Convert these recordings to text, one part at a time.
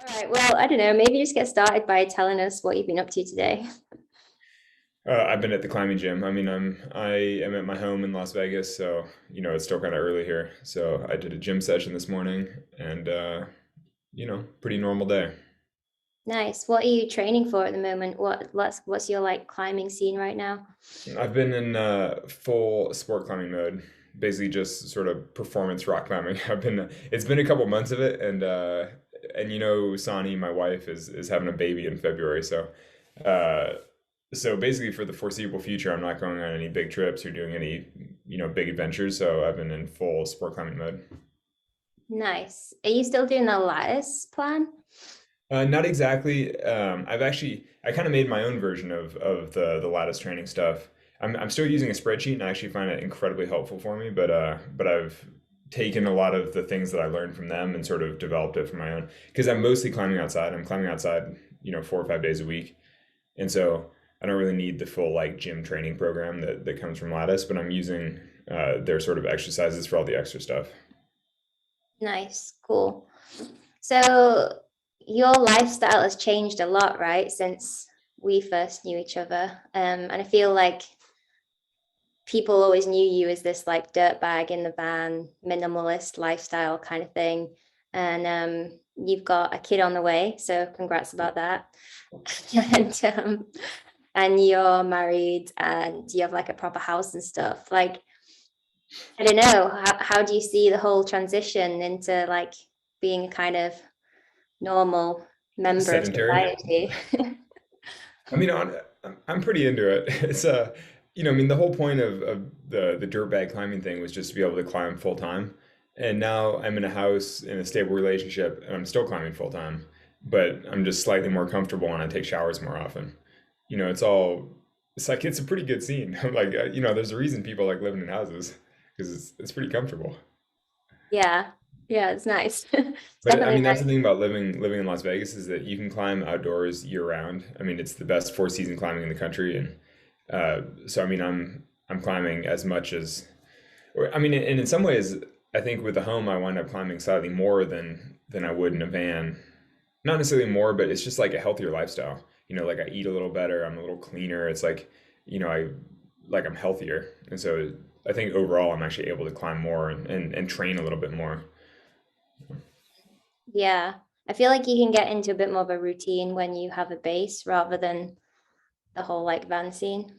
All right. Well, I don't know. Maybe just get started by telling us what you've been up to today. I've been at the climbing gym. I am at my home in Las Vegas, so it's still kind of early here. So I did a gym session this morning, and pretty normal day. Nice. What are you training for at the moment? What's your like climbing scene right now? I've been in full sport climbing mode, basically just sort of performance rock climbing. It's been a couple months of it, and Sani, my wife, is having a baby in February, uh, so basically for the foreseeable future, I'm not going on any big trips or doing any big adventures. So I've been in full sport climbing mode. Nice. Are you still doing the lattice plan? Not exactly. I kind of made my own version of the lattice training stuff. I'm still using a spreadsheet, and I actually find it incredibly helpful for me. But I've taken a lot of the things that I learned from them and sort of developed it for my own. Because I'm mostly climbing outside. I'm climbing outside, 4 or 5 days a week, and so I don't really need the full like gym training program that comes from Lattice. But I'm using their sort of exercises for all the extra stuff. Nice. Cool. So your lifestyle has changed a lot, right, since we first knew each other. And I feel like people always knew you as this like dirtbag in the van, minimalist lifestyle kind of thing. And you've got a kid on the way, so congrats about that. and and you're married and you have like a proper house and stuff. Like, I don't know, how do you see the whole transition into like being a kind of normal member of Sedentary. society? I mean, I'm pretty into it. The whole point of the dirt bag climbing thing was just to be able to climb full time. And now I'm in a house in a stable relationship, and I'm still climbing full time, but I'm just slightly more comfortable and I take showers more often. It's a pretty good scene. There's a reason people like living in houses because it's pretty comfortable. Yeah, yeah, it's nice. It's But I definitely mean, that's the nice. thing about living in Las Vegas is that you can climb outdoors year round. I mean, it's the best four season climbing in the country, and so I mean, I'm climbing as much as, or I mean, and in some ways, I think with the home, I wind up climbing slightly more than I would in a van. Not necessarily more, but it's just like a healthier lifestyle. Like I eat a little better, I'm a little cleaner. It's like, I like I'm healthier, and so I think overall, I'm actually able to climb more and train a little bit more. Yeah, I feel like you can get into a bit more of a routine when you have a base rather than the whole like van scene.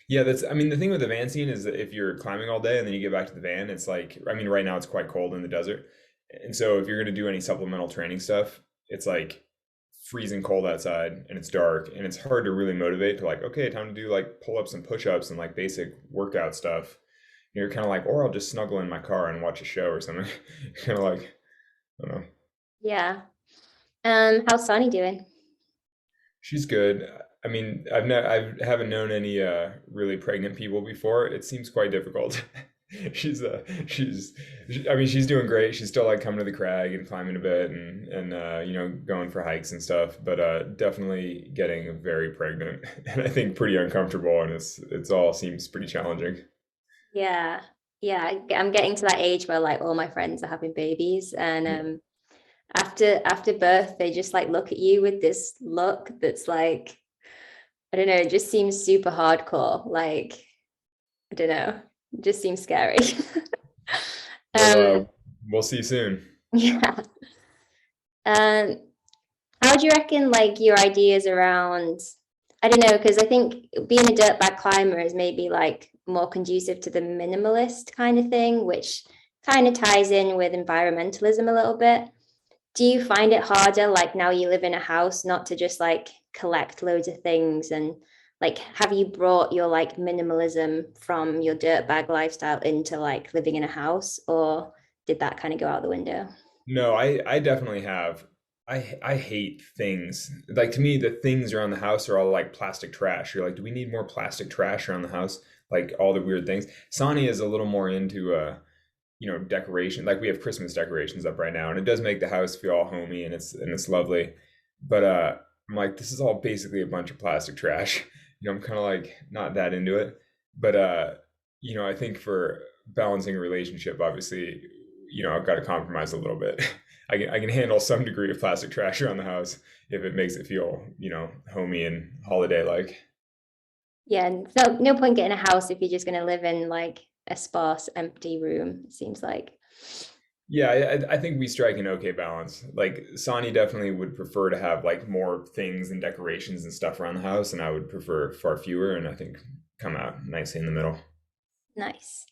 Yeah, I mean, the thing with the van scene is that if you're climbing all day and then you get back to the van, it's like, I mean, right now it's quite cold in the desert. And so if you're going to do any supplemental training stuff, it's like freezing cold outside and it's dark and it's hard to really motivate to like, okay, time to do like pull-ups and push-ups and like basic workout stuff. You're kind of like, or I'll just snuggle in my car and watch a show or something. Kind of like, I don't know. Yeah. How's Sonny doing? She's good. I mean, I haven't known any really pregnant people before. It seems quite difficult. She's I mean, she's doing great. She's still like coming to the crag and climbing a bit and going for hikes and stuff, but definitely getting very pregnant and I think pretty uncomfortable and it's all seems pretty challenging. Yeah. Yeah, I'm getting to that age where like all my friends are having babies and Yeah. after birth they just like look at you with this look that's like, I don't know, it just seems super hardcore. Like, I don't know, it just seems scary. Well, um we'll see soon. yeah. Um how do you reckon like your ideas around, I don't know, because I think being a dirtbag climber is maybe like more conducive to the minimalist kind of thing, which kind of ties in with environmentalism a little bit. Do you find it harder, like now you live in a house, not to just like collect loads of things? And like, have you brought your like minimalism from your dirtbag lifestyle into like living in a house, or did that kind of go out the window? No, I definitely have. I hate things. Like to me, the things around the house are all like plastic trash. You're like, do we need more plastic trash around the house? Like all the weird things. Sani is a little more into decoration. Like we have Christmas decorations up right now, and it does make the house feel all homey and it's lovely. But I'm like, this is all basically a bunch of plastic trash. I'm kind of like not that into it. But I think for balancing a relationship, obviously, I've got to compromise a little bit. I can handle some degree of plastic trash around the house if it makes it feel, homey and holiday like. Yeah, no point getting a house if you're just going to live in like a sparse, empty room, it seems like. Yeah, I think we strike an okay balance. Like Sonny definitely would prefer to have like more things and decorations and stuff around the house, and I would prefer far fewer, and I think come out nicely in the middle. Nice.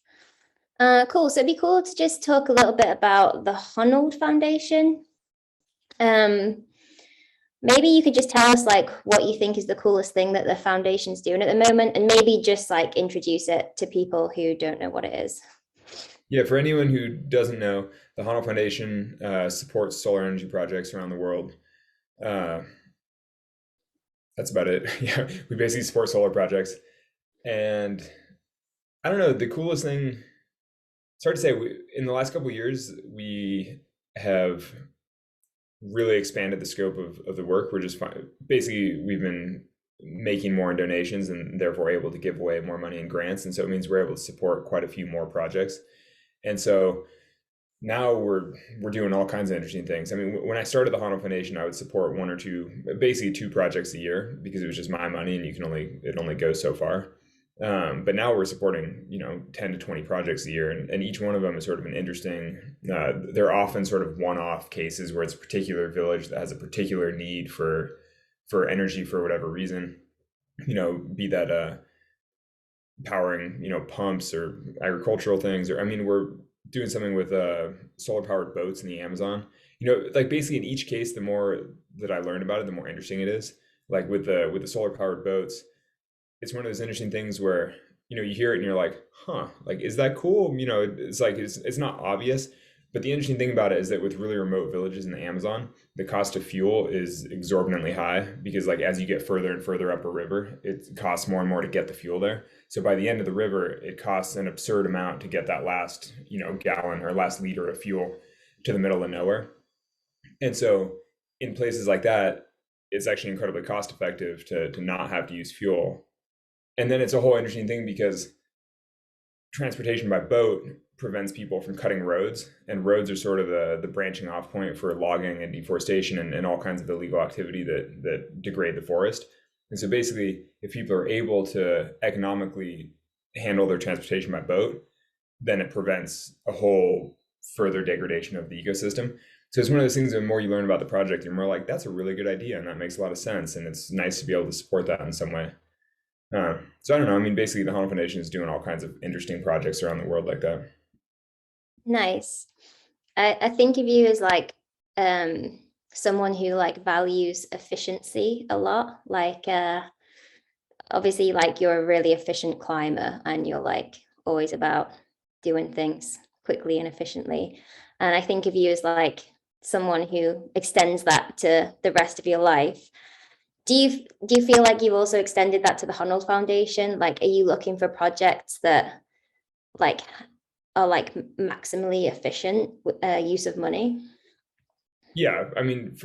Cool. So it'd be cool to just talk a little bit about the Honnold Foundation. Um, Maybe you could just tell us like what you think is the coolest thing that the foundation's doing at the moment, and maybe just like introduce it to people who don't know what it is. Yeah, for anyone who doesn't know, the Honnold Foundation supports solar energy projects around the world. Uh, that's about it. Yeah, we basically support solar projects, and I don't know. The coolest thing, it's hard to say. In the last couple of years, we have really expanded the scope of the work. We're just basically we've been making more in donations and therefore able to give away more money in grants, and so it means we're able to support quite a few more projects. And so now we're doing all kinds of interesting things. I mean, when I started the Honnold Foundation, I would support one or two, basically two projects a year because it was just my money and it only goes so far. But now we're supporting 10 to 20 projects a year, and each one of them is sort of an interesting. They're often sort of one-off cases where it's a particular village that has a particular need for energy for whatever reason. Be that powering pumps or agricultural things, or I mean we're doing something with solar powered boats in the Amazon. Like basically in each case, the more that I learn about it, the more interesting it is. Like with the solar powered boats, it's one of those interesting things where you hear it and you're like, huh, like is that cool? It's like it's not obvious, but the interesting thing about it is that with really remote villages in the Amazon, the cost of fuel is exorbitantly high because like as you get further and further up a river, it costs more and more to get the fuel there. So by the end of the river, it costs an absurd amount to get that last gallon or last liter of fuel to the middle of nowhere. And so in places like that, it's actually incredibly cost effective to not have to use fuel. And then it's a whole interesting thing because transportation by boat prevents people from cutting roads, and roads are sort of the branching off point for logging and deforestation and all kinds of illegal activity that degrade the forest. And so basically, if people are able to economically handle their transportation by boat, then it prevents a whole further degradation of the ecosystem. So it's one of those things, the more you learn about the project, you're more like, that's a really good idea, and that makes a lot of sense, and it's nice to be able to support that in some way. So I don't know. I mean, basically, the Honnold Foundation is doing all kinds of interesting projects around the world like that. Nice. I think of you as like someone who like values efficiency a lot. Like obviously like you're a really efficient climber and you're like always about doing things quickly and efficiently. And I think of you as like someone who extends that to the rest of your life. Do you feel like you've also extended that to the Honnold Foundation? Like, are you looking for projects that like are like maximally efficient use of money? Yeah, I mean,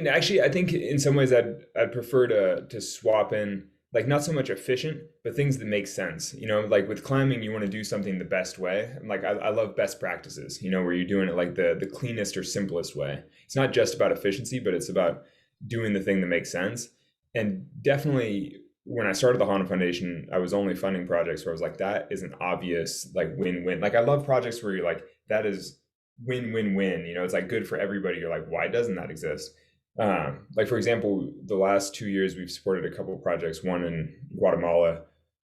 actually, I think in some ways I'd prefer to swap in like not so much efficient, but things that make sense. Like with climbing, you want to do something the best way. And like I love best practices. Where you're doing it like the cleanest or simplest way. It's not just about efficiency, but it's about doing the thing that makes sense. And definitely, when I started the Honda Foundation, I was only funding projects where I was like, that is an obvious like win-win. Like I love projects where you're like, that is win-win-win. It's like good for everybody. You're like, why doesn't that exist? Like for example, the last 2 years we've supported a couple of projects. One in Guatemala,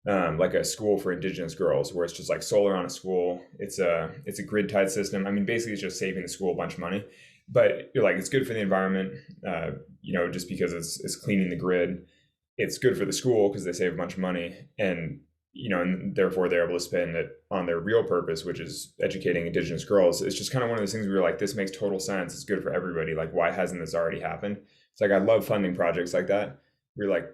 like a school for indigenous girls, where it's just like solar on a school. It's a grid tied system. I mean, basically, it's just saving the school a bunch of money. But you're like, it's good for the environment. Just because it's cleaning the grid. It's good for the school because they save a bunch of money, and therefore they're able to spend it on their real purpose, which is educating indigenous girls. It's just kind of one of those things where you're like, this makes total sense. It's good for everybody. Like, why hasn't this already happened? It's like, I love funding projects like that. We're like,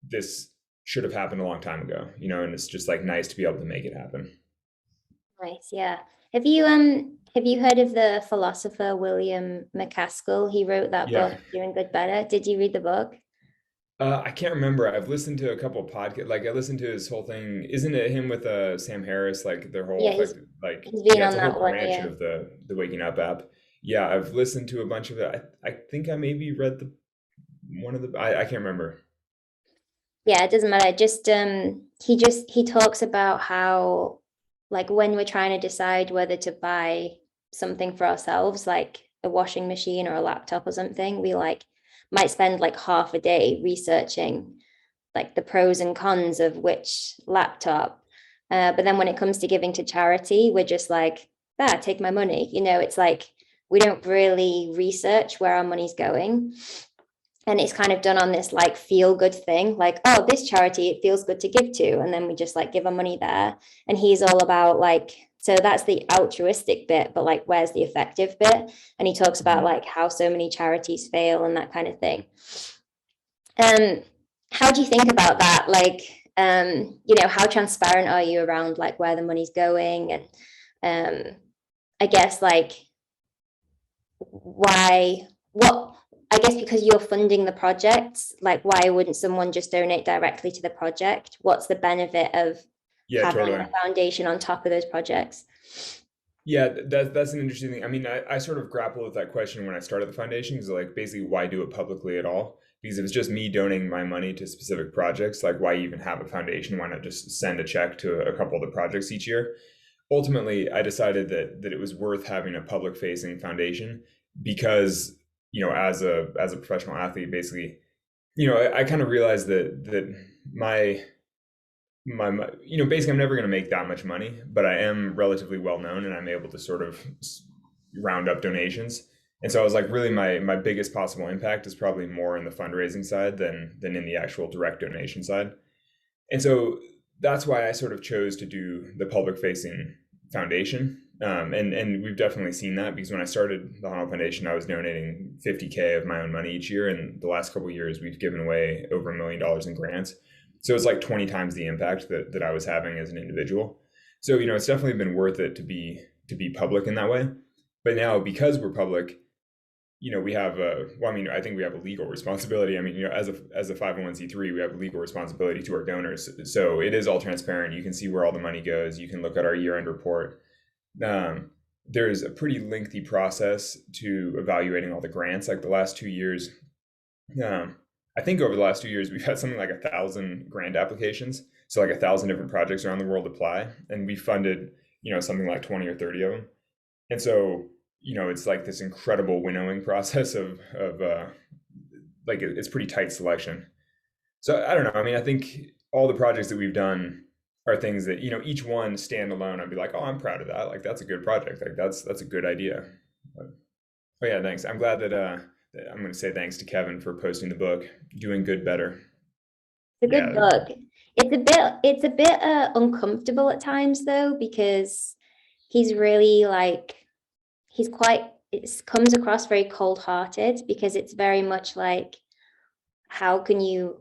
this should have happened a long time ago, and it's just like nice to be able to make it happen. Nice, yeah. Have you heard of the philosopher William McCaskill? He wrote that book, Yeah. Doing Good Better. Did you read the book? I can't remember. I've listened to a couple of podcasts. Like I listened to his whole thing. Isn't it him with Sam Harris? Like their whole Yeah, like. like, He's been yeah, it's on a whole that one, branch yeah. of the Waking Up app. Yeah, I've listened to a bunch of it. I think I maybe read the one of the I can't remember. Yeah, it doesn't matter. He talks about how like when we're trying to decide whether to buy something for ourselves, like a washing machine or a laptop or something, we like might spend like half a day researching like the pros and cons of which laptop. But then when it comes to giving to charity, we're just like, take my money. It's like we don't really research where our money's going. And it's kind of done on this like feel good thing, like, oh, this charity, it feels good to give to. And then we just like give our money there. And he's all about like, so that's the altruistic bit, but like, where's the effective bit? And he talks about Mhm. like how so many charities fail and that kind of thing. Um, how do you think about that? Like, how transparent are you around like where the money's going? And I guess like why, what, I guess because you're funding the project, like why wouldn't someone just donate directly to the project? What's the benefit of Yeah, having totally. a foundation on top of those projects? Yeah, that's an interesting thing. I mean, I sort of grappled with that question when I started the foundation because, like, basically, why do it publicly at all? Because if it's just me donating my money to specific projects, like, why even have a foundation? Why not just send a check to a couple of the projects each year? Ultimately, I decided that it was worth having a public facing foundation because, as a professional athlete, basically, I kind of realized that my basically I'm never going to make that much money, but I am relatively well known and I'm able to sort of round up donations. And so I was like, really, my biggest possible impact is probably more in the fundraising side than in the actual direct donation side. And so that's why I sort of chose to do the public facing foundation. And we've definitely seen that because when I started the Honnold Foundation, I was donating 50K of my own money each year. And the last couple of years, we've given away over $1 million in grants. So it's like 20 times the impact that I was having as an individual. So, it's definitely been worth it to be public in that way. But now because we're public, we have well, I mean, I think we have a legal responsibility. I mean, as a 501c3, we have a legal responsibility to our donors. So it is all transparent. You can see where all the money goes. You can look at our year-end report. Um, there's a pretty lengthy process to evaluating all the grants. Like the last 2 years, um, I think over the last 2 years, we've had something like 1,000 grant applications. So like 1,000 different projects around the world apply, and we funded, something like 20 or 30 of them. And so, it's like this incredible winnowing process of like it's pretty tight selection. So I don't know. I mean, I think all the projects that we've done are things that, each one standalone, I'd be like, oh, I'm proud of that. Like that's a good project. Like that's a good idea. But, oh yeah, thanks. I'm glad that I'm going to say thanks to Kevin for posting the book, Doing Good Better. It's a good Yeah. book. It's a bit uncomfortable at times though, because he's really like he's quite it comes across very cold-hearted because it's very much like how can you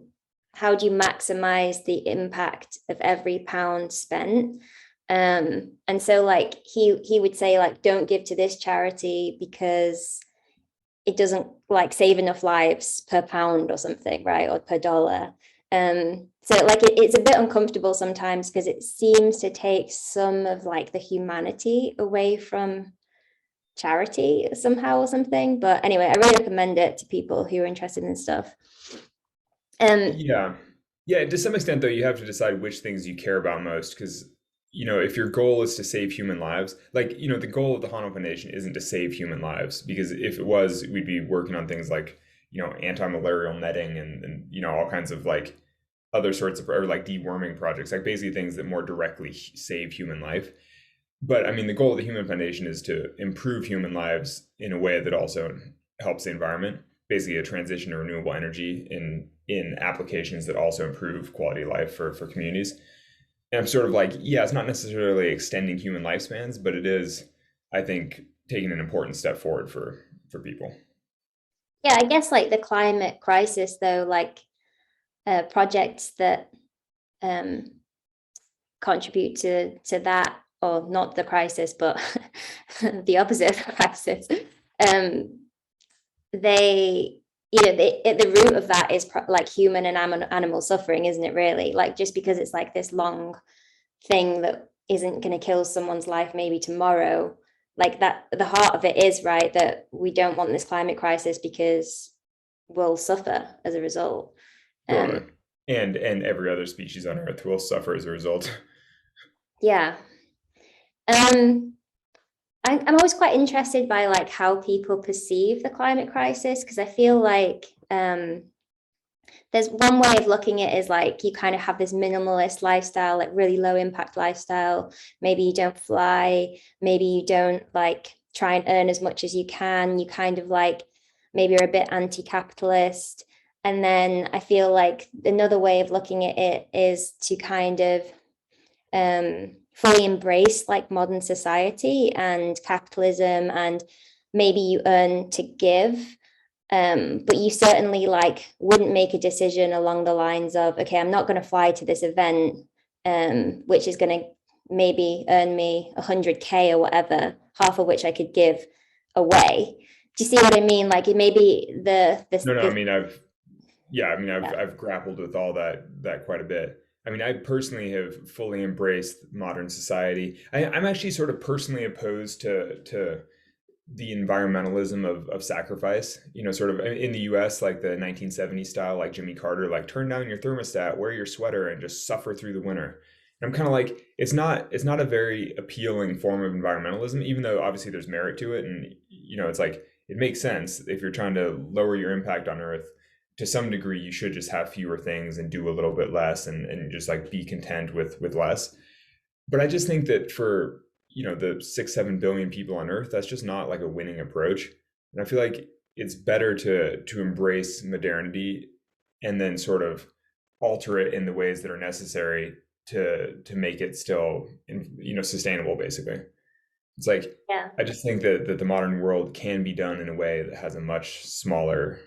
how do you maximize the impact of every pound spent. And so like he would say like don't give to this charity because it doesn't like save enough lives per pound or something, right, or per dollar. So like it's a bit uncomfortable sometimes because it seems to take some of like the humanity away from charity somehow or something. But anyway, I really recommend it to people who are interested in stuff. Um, Yeah. Yeah, to some extent though, you have to decide which things you care about most because if your goal is to save human lives, like, the goal of the Hano Foundation isn't to save human lives because if it was, we'd be working on things like, anti-malarial netting and all kinds of like other sorts of or like deworming projects, like basically things that more directly save human life. But I mean, the goal of the Human Foundation is to improve human lives in a way that also helps the environment. Basically, a transition to renewable energy in applications that also improve quality of life for communities. And I'm sort of like, yeah, it's not necessarily extending human lifespans, but it is, I think, taking an important step forward for people. yeah, I guess like the climate crisis, though, like projects that um, contribute to that, or not the crisis, but the opposite of the crisis. Um, they, at the root of that is like human and animal suffering, isn't it? Really, like just because it's like this long thing that isn't going to kill someone's life maybe tomorrow. Like that, the heart of it is right that we don't want this climate crisis because we'll suffer as a result. Totally. Um, And every other species on Earth will suffer as a result. yeah. Um, I'm always quite interested by like how people perceive the climate crisis because I feel like there's one way of looking at it is like you kind of have this minimalist lifestyle, like really low impact lifestyle. Maybe you don't fly, maybe you don't like try and earn as much as you can. You kind of like maybe you're a bit anti-capitalist. And then I feel like another way of looking at it is to kind of fully embrace like modern society and capitalism, and maybe you earn to give, but you certainly like wouldn't make a decision along the lines of, okay, I'm not going to fly to this event, which is going to maybe earn me 100K or whatever, half of which I could give away. Do you see what I mean? Like it maybe No, no, I the mean, yeah. I've grappled with all that quite a bit. I mean, I personally have fully embraced modern society. I'm actually sort of personally opposed to the environmentalism of sacrifice. You know, sort of in the U.S., like the 1970s style, like Jimmy Carter, like turn down your thermostat, wear your sweater, and just suffer through the winter. And I'm kind of like, it's not a very appealing form of environmentalism, even though obviously there's merit to it, and you know, it's like it makes sense if you're trying to lower your impact on Earth. To some degree, you should just have fewer things and do a little bit less, and just like be content with less. But I just think that for, you know, the 6 7 billion people on Earth, that's just not like a winning approach. And I feel like it's better to embrace modernity and then sort of alter it in the ways that are necessary to make it still, you know, sustainable. Basically, it's like Yeah. I just think that the modern world can be done in a way that has a much smaller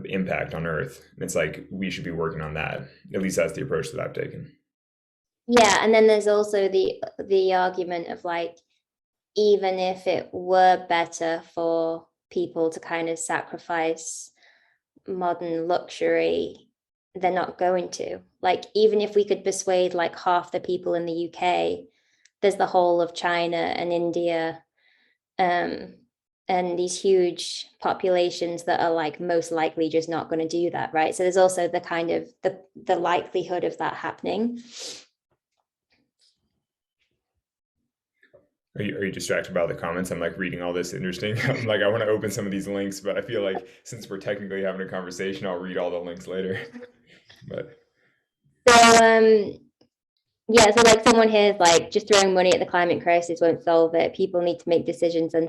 impact on Earth. And it's like we should be working on that. At least that's the approach that I've taken. Yeah, and then there's also the argument of like, even if it were better for people to kind of sacrifice modern luxury, they're not going to. Like, even if we could persuade like half the people in the UK, there's the whole of China and India, um, and these huge populations that are like most likely just not going to do that, right? So there's also the kind of the likelihood of that happening. Are you distracted by all the comments? I'm like reading all this interesting. I'm like, I want to open some of these links, but I feel like since we're technically having a conversation, I'll read all the links later. But So yeah, so like someone here is like just throwing money at the climate crisis won't solve it. People need to make decisions and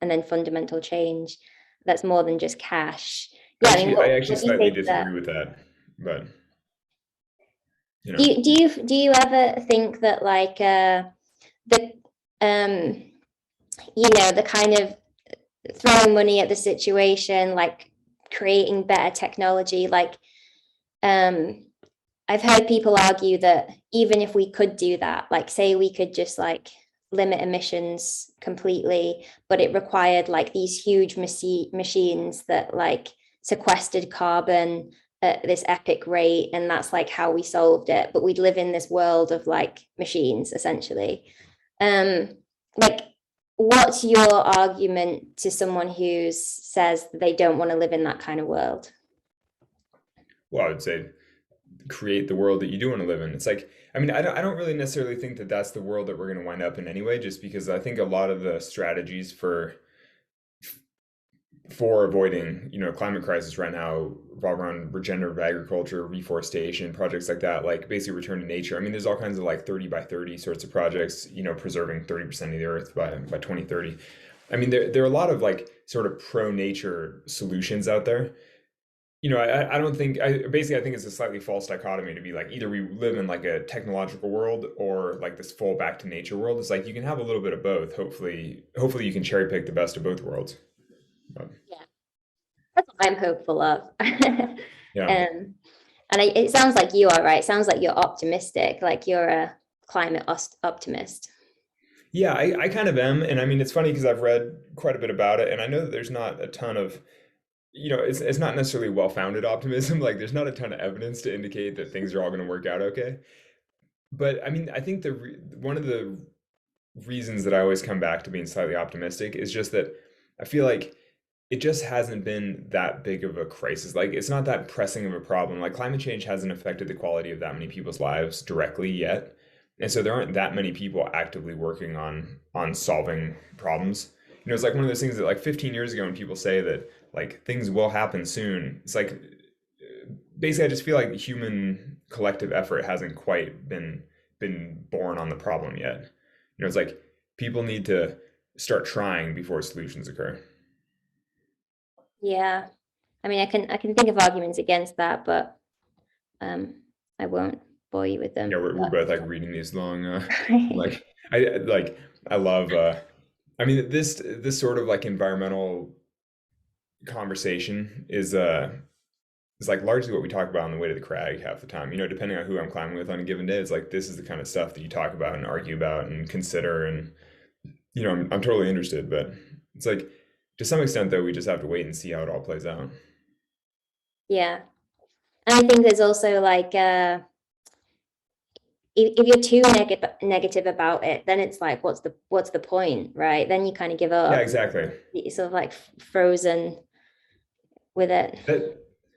then fundamental change. That's more than just cash. Yeah, I mean, I actually what do you slightly say to that? disagree with that. But you Do know, you ever think that like the um the kind of throwing money at the situation, like creating better technology, like um I've heard people argue that even if we could do that, like say we could just like limit emissions completely, but it required like these huge machines that like sequestered carbon at this epic rate, and that's like how we solved it. But we'd live in this world of like machines essentially. Um, like what's your argument to someone who says they don't want to live in that kind of world? well, I would say create the world that you do want to live in. It's like, I mean, I don't really necessarily think that that's the world that we're going to wind up in anyway, just because I think a lot of the strategies for avoiding, you know, climate crisis right now revolve around regenerative agriculture, reforestation, projects like that, like basically return to nature. I mean, there's all kinds of like 30 by 30 sorts of projects, you know, preserving 30% of the earth by 2030. I mean, there are a lot of like sort of pro nature solutions out there. You know, I don't think I think it's a slightly false dichotomy to be like either we live in like a technological world or like this full back to nature world. It's like you can have a little bit of both. Hopefully you can cherry pick the best of both worlds. But, Yeah, that's what I'm hopeful of. yeah. And it sounds like you are right. It sounds like you're optimistic, like you're a climate optimist. Yeah, I kind of am. And I mean, it's funny because I've read quite a bit about it, and I know that there's not a ton of, you know, it's not necessarily well-founded optimism. Like, there's not a ton of evidence to indicate that things are all going to work out okay. but I mean, I think one of the reasons that I always come back to being slightly optimistic is just that I feel like it just hasn't been that big of a crisis. Like it's not that pressing of a problem. Like climate change hasn't affected the quality of that many people's lives directly yet. And so there aren't that many people actively working on solving problems. You know, it's like one of those things that like 15 years ago when people say that like things will happen soon, it's like basically I just feel like human collective effort hasn't quite been born on the problem yet. You know, it's like people need to start trying before solutions occur. Yeah. I mean, I can think of arguments against that, but um, I won't bore you with Yeah, them. we're But both like reading these long like like I love I mean this sort of like environmental conversation is like largely what we talk about on the way to the crag half the time. You know, depending on who I'm climbing with on a given day, it's like this is the kind of stuff that you talk about and argue about and consider and you know, I'm totally interested, but it's like to some extent though we just have to wait and see how it all plays out. yeah, and I think there's also like if you're too negative about it, then it's like what's the point, right? Then you kind of give Yeah, up. exactly. You're sort of like frozen with it.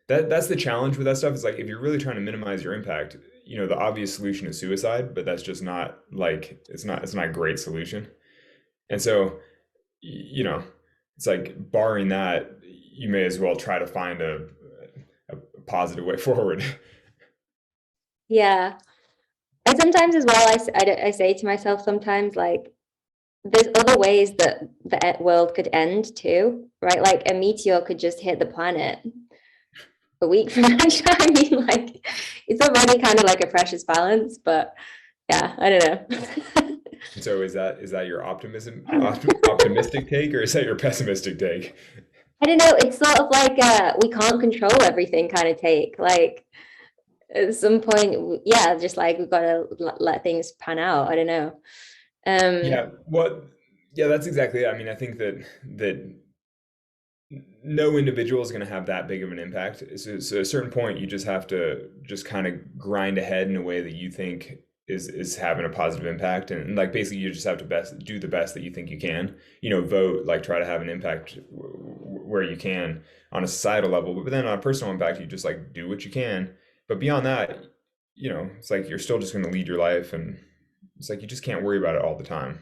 That that's the challenge with that stuff is like if you're really trying to minimize your impact, you know, the obvious solution is suicide, but that's just not like it's not a great solution. And so, you know, it's like barring that, you may as well try to find a positive way forward. Yeah, and sometimes as well, I say to myself sometimes like there's other ways that the world could end too, right? Like a meteor could just hit the planet a week from now. I mean, like it's already kind of like a precious balance, but yeah, I don't know. And so is that your optimistic take or is that your pessimistic take? I don't know. It's sort of like we can't control everything kind of take. Like at some point, yeah, just like we've got to let things pan out. I don't know. Um, Yeah, what yeah, that's exactly it. I mean, I think that no individual is going to have that big of an impact. So at a certain point, you just have to just kind of grind ahead in a way that you think is having a positive impact, and like basically you just have to best do the best that you think you can. You know, vote, like try to have an impact where you can on a societal level, but then on a personal impact, you just like do what you can. But beyond that, you know, it's like you're still just going to lead your life, and it's like you just can't worry about it all the time.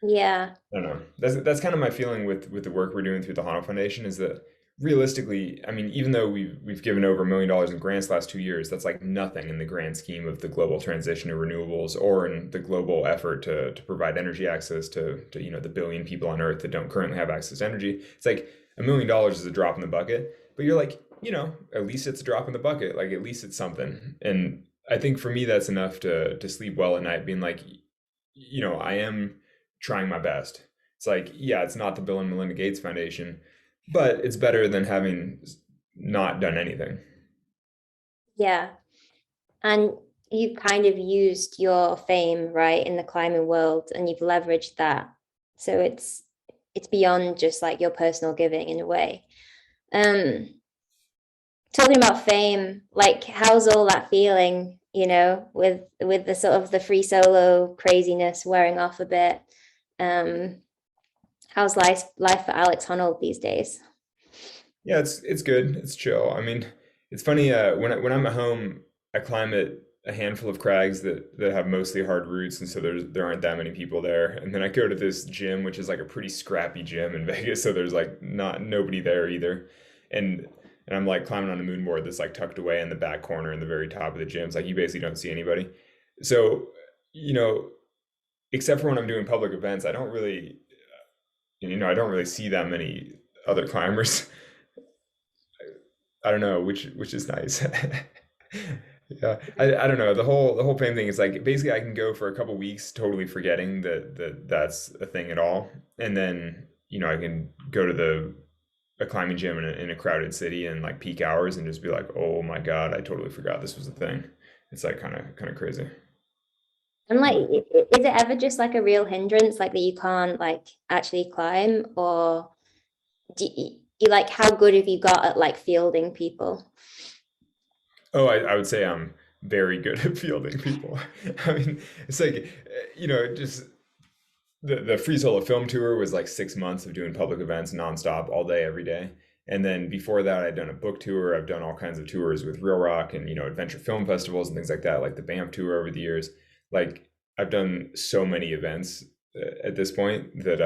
yeah, I don't know. That's kind of my feeling with the work we're doing through the Hano Foundation is that realistically, I mean, even though we've given over $1 million in grants last 2 years, that's like nothing in the grand scheme of the global transition to renewables or in the global effort to provide energy access to you know the billion people on Earth that don't currently have access to energy. It's like $1 million is a drop in the bucket, but you're like, you know, at least it's a drop in the bucket. Like at least it's something. And I think for me that's enough to sleep well at night, being like, you know, I am trying my best. It's like, yeah, it's not the Bill and Melinda Gates Foundation, but it's better than having not done anything. yeah. And you've kind of used your fame, right, in the climbing world, and you've leveraged that. So it's beyond just like your personal giving in a way. Um, Talking about fame, like how's all that feeling, with the sort of the free solo craziness wearing off a bit? Um, how's life for Alex Honnold these days? Yeah, it's good. It's chill. I mean, it's funny when I'm at home, I climb at a handful of crags that have mostly hard routes, and so there aren't that many people there. And then I go to this gym, which is like a pretty scrappy gym in Vegas, so there's like not nobody there either. And and I'm like climbing on a moon board that's like tucked away in the back corner in the very top of the gym. It's like you basically don't see anybody. So, you know, except for when I'm doing public events, I don't really, you know, I don't really see that many other climbers. I don't know, which is nice. Yeah, I don't know. The whole fame thing is like basically I can go for a couple weeks totally forgetting that that's a thing at all, and then you know I can go to the a climbing gym in a crowded city and like peak hours and just be like, oh my God, I totally forgot this was a thing. It's like kind of crazy. And like, is it ever just like a real hindrance, like that you can't like actually climb, or you like how good have you got at like fielding people? Oh, I would say I'm very good at fielding people. I mean, it's like, just the Free Solo Film Tour was like 6 months of doing public events nonstop, all day, every day. And then before that, I'd done a book tour. I've done all kinds of tours with Real Rock and, adventure film festivals and things like that, like the Banff tour over the years. Like I've done so many events at this point that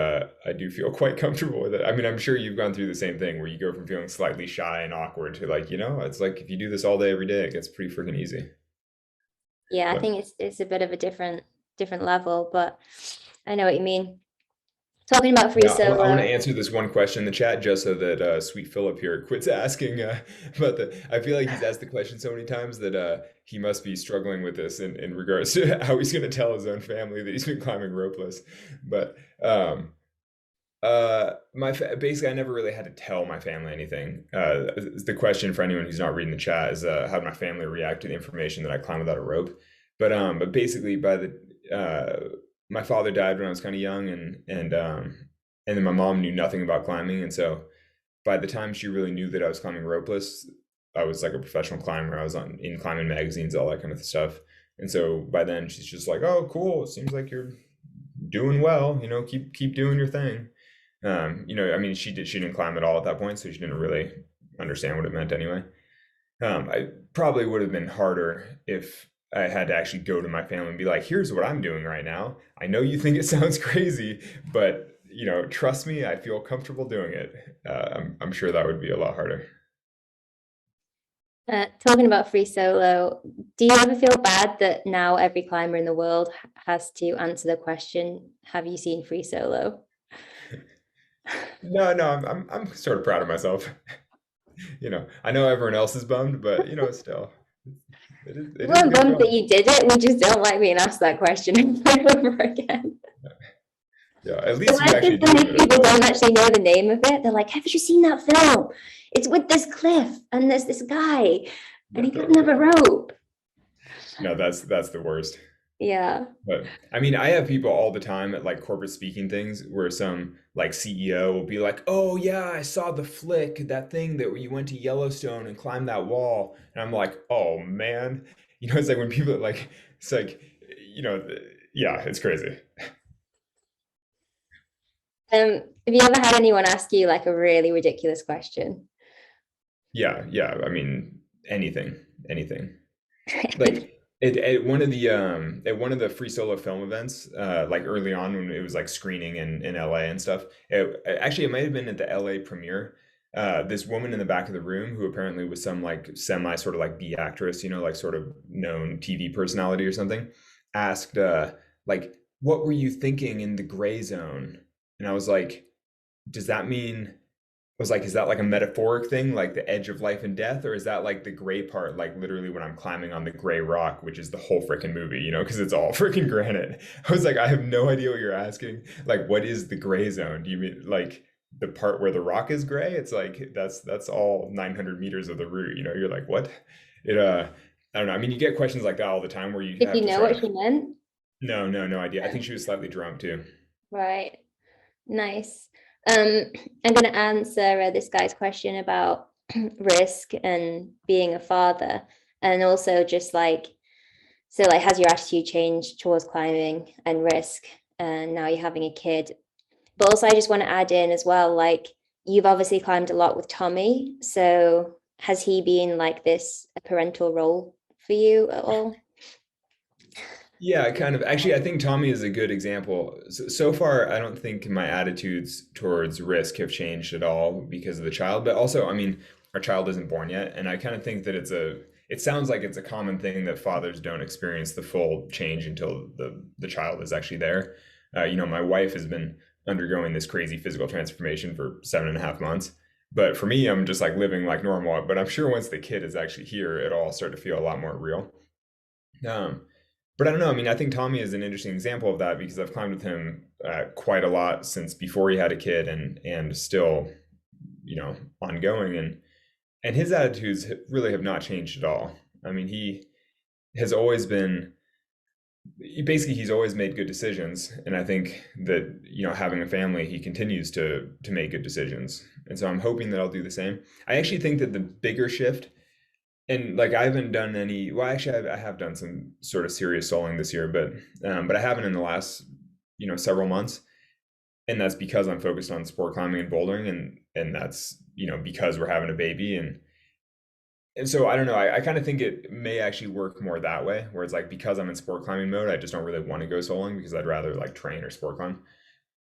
I do feel quite comfortable with it. I mean, I'm sure you've gone through the same thing where you go from feeling slightly shy and awkward to like, it's like if you do this all day, every day, it gets pretty freaking easy. Yeah, I But think it's a bit of a different level, but I know what you mean. Talking about free yeah, I want to solo. answer this one question in the chat just so that Sweet Philip here quits asking about the. I feel like he's asked the question so many times that he must be struggling with this in regards to how he's going to tell his own family that he's been climbing ropeless. But basically, I never really had to tell my family anything. The question for anyone who's not reading the chat is how did my family react to the information that I climb without a rope? But basically, my father died when I was kind of young, and then my mom knew nothing about climbing, and so by the time she really knew that I was climbing ropeless, I was like a professional climber. I was on in climbing magazines, all that kind of stuff. And so by then, she's just like, "Oh, cool! It seems like you're doing well. Keep doing your thing." I mean, she didn't climb at all at that point, so she didn't really understand what it meant anyway. I probably would have been harder if I had to actually go to my family and be like, here's what I'm doing right now. I know you think it sounds crazy, but trust me, I feel comfortable doing it. I'm sure that would be a lot harder. Talking about free solo, do you ever feel bad that now every climber in the world has to answer the question, have you seen free solo? No, I'm sort of proud of myself. I know everyone else is bummed, but still, it is We're good bummed that fun. you did it. We just don't like being asked that question over and over again. Yeah, at The least you worst is actually when do people it. don't actually know the name of it. They're like, have you seen that film? It's with this cliff and there's this guy and he doesn't have a rope. No, that's the worst. Yeah. But I mean, I have people all the time at like corporate speaking things where some like CEO will be like, "Oh yeah, I saw the flick, that thing that you went to Yellowstone and climbed that wall." And I'm like, "Oh man." It's like when people like it's like yeah, it's crazy. Have you ever had anyone ask you like a really ridiculous question? Yeah, yeah, I mean, anything, anything. Like at one of the free solo film events, like early on when it was like screening in LA and stuff. Actually, it might have been at the LA premiere. This woman in the back of the room who apparently was some like semi sort of like B actress, like sort of known TV personality or something, asked like, "What were you thinking in the gray zone?" And I was like, "Does that mean?" Was like, is that like a metaphoric thing, like the edge of life and death, or is that like the gray part, like literally when I'm climbing on the gray rock, which is the whole freaking movie, because it's all freaking granite. I was like, I have no idea what you're asking. Like, what is the gray zone? Do you mean like the part where the rock is gray? It's like that's all 900 meters of the route. You're like, what? It I don't know. I mean, you get questions like that all the time where you Did have you to know try what to. she meant? No, no, no idea. I think she was slightly drunk too. Right. Nice. I'm going to answer this guy's question about risk and being a father, and also just like, so like, has your attitude changed towards climbing and risk? And now you're having a kid. But also, I just want to add in as well, like, you've obviously climbed a lot with Tommy. So has he been like this a parental role for you at all? Yeah, kind of. Actually, I think Tommy is a good example. So far, I don't think my attitudes towards risk have changed at all because of the child. But also, I mean, our child isn't born yet, and I kind of think that it sounds like it's a common thing that fathers don't experience the full change until the child is actually there. My wife has been undergoing this crazy physical transformation for 7.5 months. But for me, I'm just like living like normal. But I'm sure once the kid is actually here, it'll all start to feel a lot more real. Um, but I don't know. I mean, I think Tommy is an interesting example of that because I've climbed with him quite a lot since before he had a kid, and still, ongoing. And his attitudes really have not changed at all. I mean, he has always been basically he's always made good decisions, and I think that having a family, he continues to make good decisions, and so I'm hoping that I'll do the same. I actually think that the bigger shift and like I haven't done any. Well, actually, I have done some sort of serious soloing this year, but I haven't in the last several months, and that's because I'm focused on sport climbing and bouldering, and that's because we're having a baby, and so I don't know. I kind of think it may actually work more that way, where it's like because I'm in sport climbing mode, I just don't really want to go soloing because I'd rather like train or sport climb.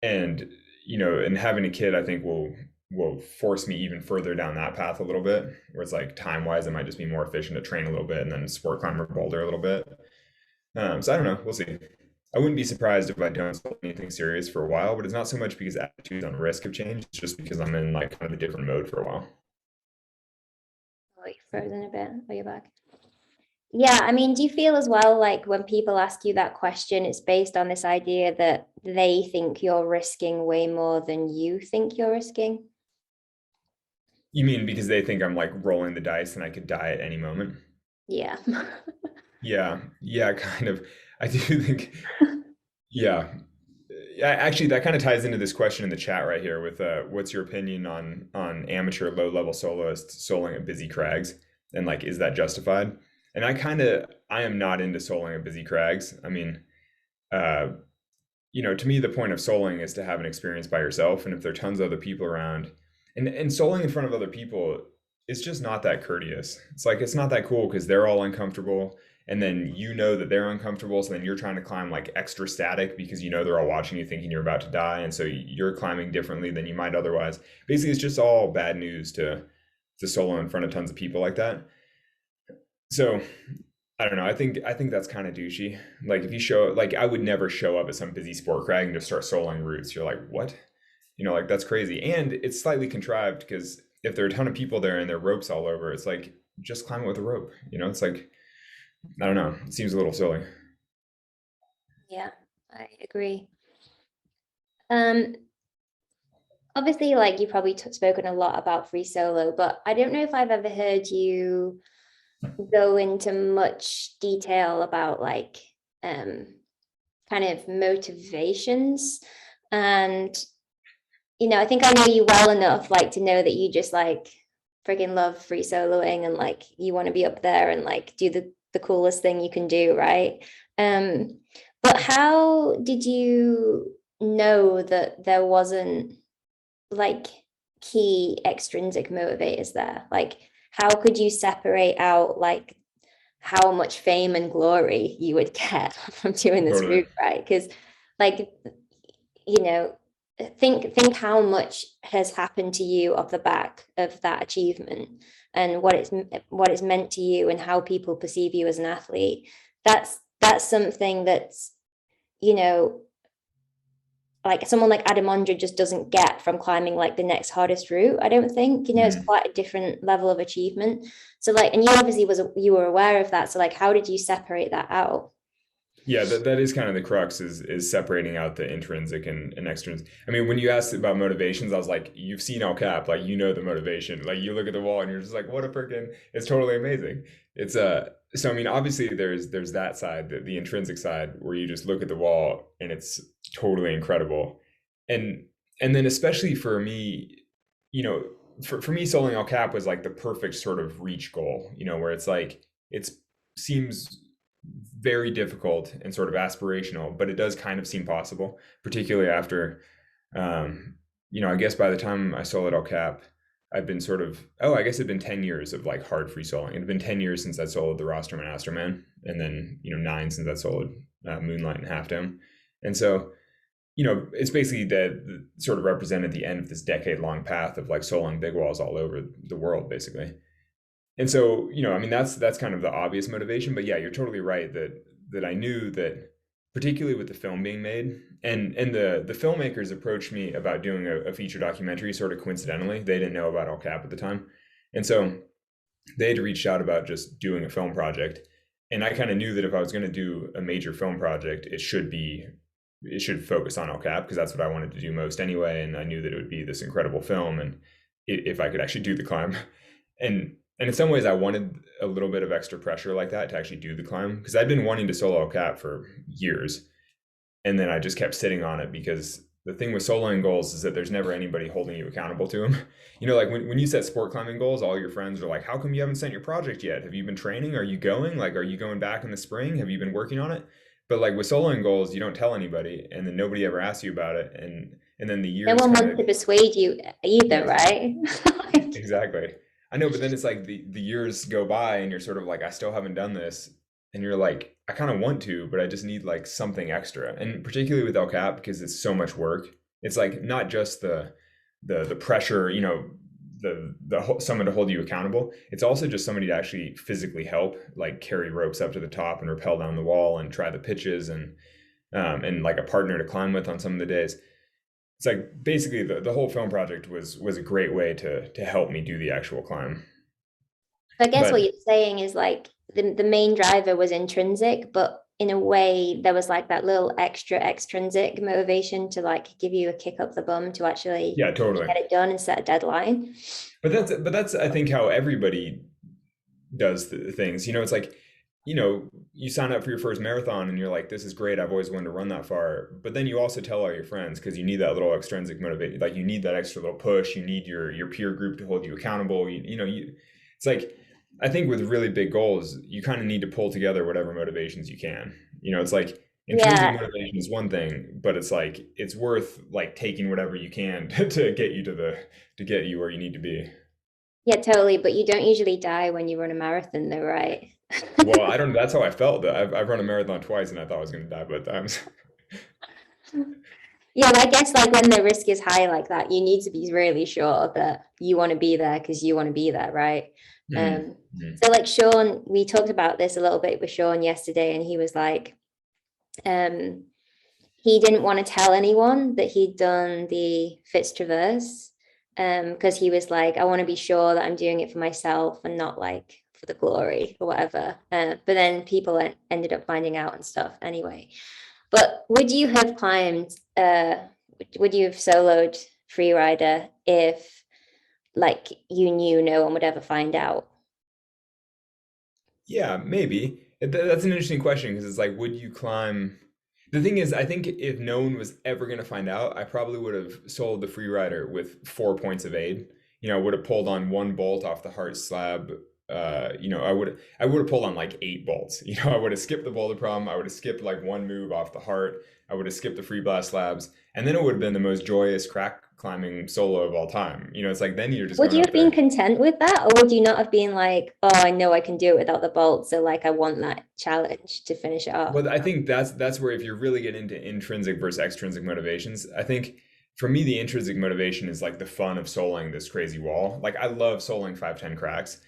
And and having a kid, I think will force me even further down that path a little bit, where it's like time wise, it might just be more efficient to train a little bit and then sport climb or boulder a little bit. So I don't know. We'll see. I wouldn't be surprised if I don't solo anything serious for a while, but it's not so much because attitudes on risk have changed. It's just because I'm in like kind of a different mode for a while. Oh, you're frozen a bit. Oh, you're back. Yeah, I mean, do you feel as well like when people ask you that question, it's based on this idea that they think you're risking way more than you think you're risking? You mean because they think I'm like rolling the dice and I could die at any moment? Yeah. Yeah, yeah, kind of. I do think, yeah. Actually, that kind of ties into this question in the chat right here with what's your opinion on amateur low-level soloists soloing at busy crags, and like is that justified? And I am not into soloing at busy crags. I mean, uh, to me the point of soloing is to have an experience by yourself, and if there are tons of other people around, and soloing in front of other people, it's just not that courteous. It's like it's not that cool because they're all uncomfortable, and then that they're uncomfortable, so then you're trying to climb like extra static because they're all watching you thinking you're about to die, and so you're climbing differently than you might otherwise. Basically, it's just all bad news to solo in front of tons of people like that. So I don't know. I think that's kind of douchey. Like if you show like I would never show up at some busy sport crag and just start soloing routes. You're like, what? Like that's crazy. And it's slightly contrived because if there are a ton of people there and there are ropes all over, it's like just climb it with a rope. It's like I don't know. It seems a little silly. Yeah, I agree. Um, Obviously, like you probably spoken a lot about free solo, but I don't know if I've ever heard you go into much detail about like um kind of motivations. And I think I know you well enough like to know that you just like freaking love free soloing and like you want to be up there and like do the coolest thing you can do, right? um but how did you know that there wasn't like key extrinsic motivators there? Like how could you separate out like how much fame and glory you would get from doing this Totally. route, right? Because like you know think how much has happened to you off the back of that achievement and what it's meant to you and how people perceive you as an athlete. That's something that's you know like someone like Adam Ondra just doesn't get from climbing like the next hardest route. I don't think it's Mhm. quite a different level of achievement. So like, and you obviously you were aware of that, so like how did you separate that out? Yeah, that is kind of the crux is separating out the intrinsic and extrinsic. I mean, when you asked about motivations, I was like, you've seen El Cap, like the motivation. Like you look at the wall and you're just like, what a freaking, it's totally amazing. It's so I mean, obviously there's that side, the intrinsic side where you just look at the wall and it's totally incredible. And and then especially for me, you know, for me soloing El Cap was like the perfect sort of reach goal, where it's like it's seems very difficult and sort of aspirational, but it does kind of seem possible, particularly after, I guess by the time I soloed El Cap, I've been sort of, oh, I guess it'd been 10 years of like hard free soloing. It'd been 10 years since I soloed the Rosterman Asterman, and then, 9 since I soloed Moonlight and Half Dome. And so, it's basically the sort of represented the end of this decade long path of like soloing big walls all over the world, basically. And so, I mean, that's kind of the obvious motivation. But yeah, you're totally right that I knew that, particularly with the film being made, and the filmmakers approached me about doing a feature documentary sort of coincidentally. They didn't know about El Cap at the time, and so they had reached out about just doing a film project. And I kind of knew that if I was going to do a major film project, it should focus on El Cap because that's what I wanted to do most anyway. And I knew that it would be this incredible film, and if I could actually do the climb, and in some ways, I wanted a little bit of extra pressure like that to actually do the climb because I'd been wanting to solo El Cap for years, and then I just kept sitting on it because the thing with soloing goals is that there's never anybody holding you accountable to them. You know, like when you set sport climbing goals, all your friends are like, how come you haven't sent your project yet? Have you been training? Are you going? Like, are you going back in the spring? Have you been working on it? But like with soloing goals, you don't tell anybody, and then nobody ever asks you about it, and then the No years one kind wants of to persuade you either, yes, right? Like, exactly. I know, but then it's like the years go by, and you're sort of like, I still haven't done this, and you're like, I kind of want to, but I just need like something extra, and particularly with El Cap because it's so much work. It's like not just the pressure, you know, someone to hold you accountable. It's also just somebody to actually physically help, like carry ropes up to the top and rappel down the wall and try the pitches and like a partner to climb with on some of the days. It's like basically the whole film project was a great way to help me do the actual climb. I guess what But you're saying is like the main driver was intrinsic, but in a way there was like that little extra extrinsic motivation to like give you a kick up the bum to actually yeah, totally. get it done and set a deadline. But that's I think how everybody does the things. You know, it's like, you know, you sign up for your first marathon and you're like, this is great. I've always wanted to run that far. But then you also tell all your friends because you need that little extrinsic motivation. Like you need that extra little push. You need your peer group to hold you accountable. It's like, I think with really big goals, you kind of need to pull together whatever motivations you can. You know, it's like intrinsic Yeah, motivation is one thing, but it's like, it's worth like taking whatever you can to get you to get you where you need to be. yeah, totally. But you don't usually die when you run a marathon, though, right? Well, I don't. That's how I felt. I've run a marathon twice, and I thought I was going to die both times. Yeah, I guess like when the risk is high like that, you need to be really sure that you want to be there because you want to be there, right? Mhm, Um, mhm. so like Sean, we talked about this a little bit with Sean yesterday, and he was like, um, he didn't want to tell anyone that he'd done the Fitz Traverse, because he was like, I want to be sure that I'm doing it for myself and not like for the glory or whatever. But then people ended up finding out and stuff anyway. But would you have climbed, would you have soloed Freerider if like you knew no one would ever find out? Yeah, maybe. That's an interesting question because it's like, would you climb? The thing is, I think if no one was ever going to find out, I probably would have sold the free rider with 4 points of aid. You know, I would have pulled on one bolt off the heart slab. I would have pulled on like 8 bolts. You know, I would have skipped the boulder problem. I would have skipped like one move off the heart. I would have skipped the free blast slabs, and then it would have been the most joyous crack climbing solo of all time. You know, it's like then you're just Would going you up have been there. content with that, or would you not have been like, oh, I know I can do it without the bolt, so like I want that challenge to finish it off? Well, I think that's where if you're really getting into intrinsic versus extrinsic motivations, I think for me the intrinsic motivation is like the fun of soloing this crazy wall. Like I love soloing 510 cracks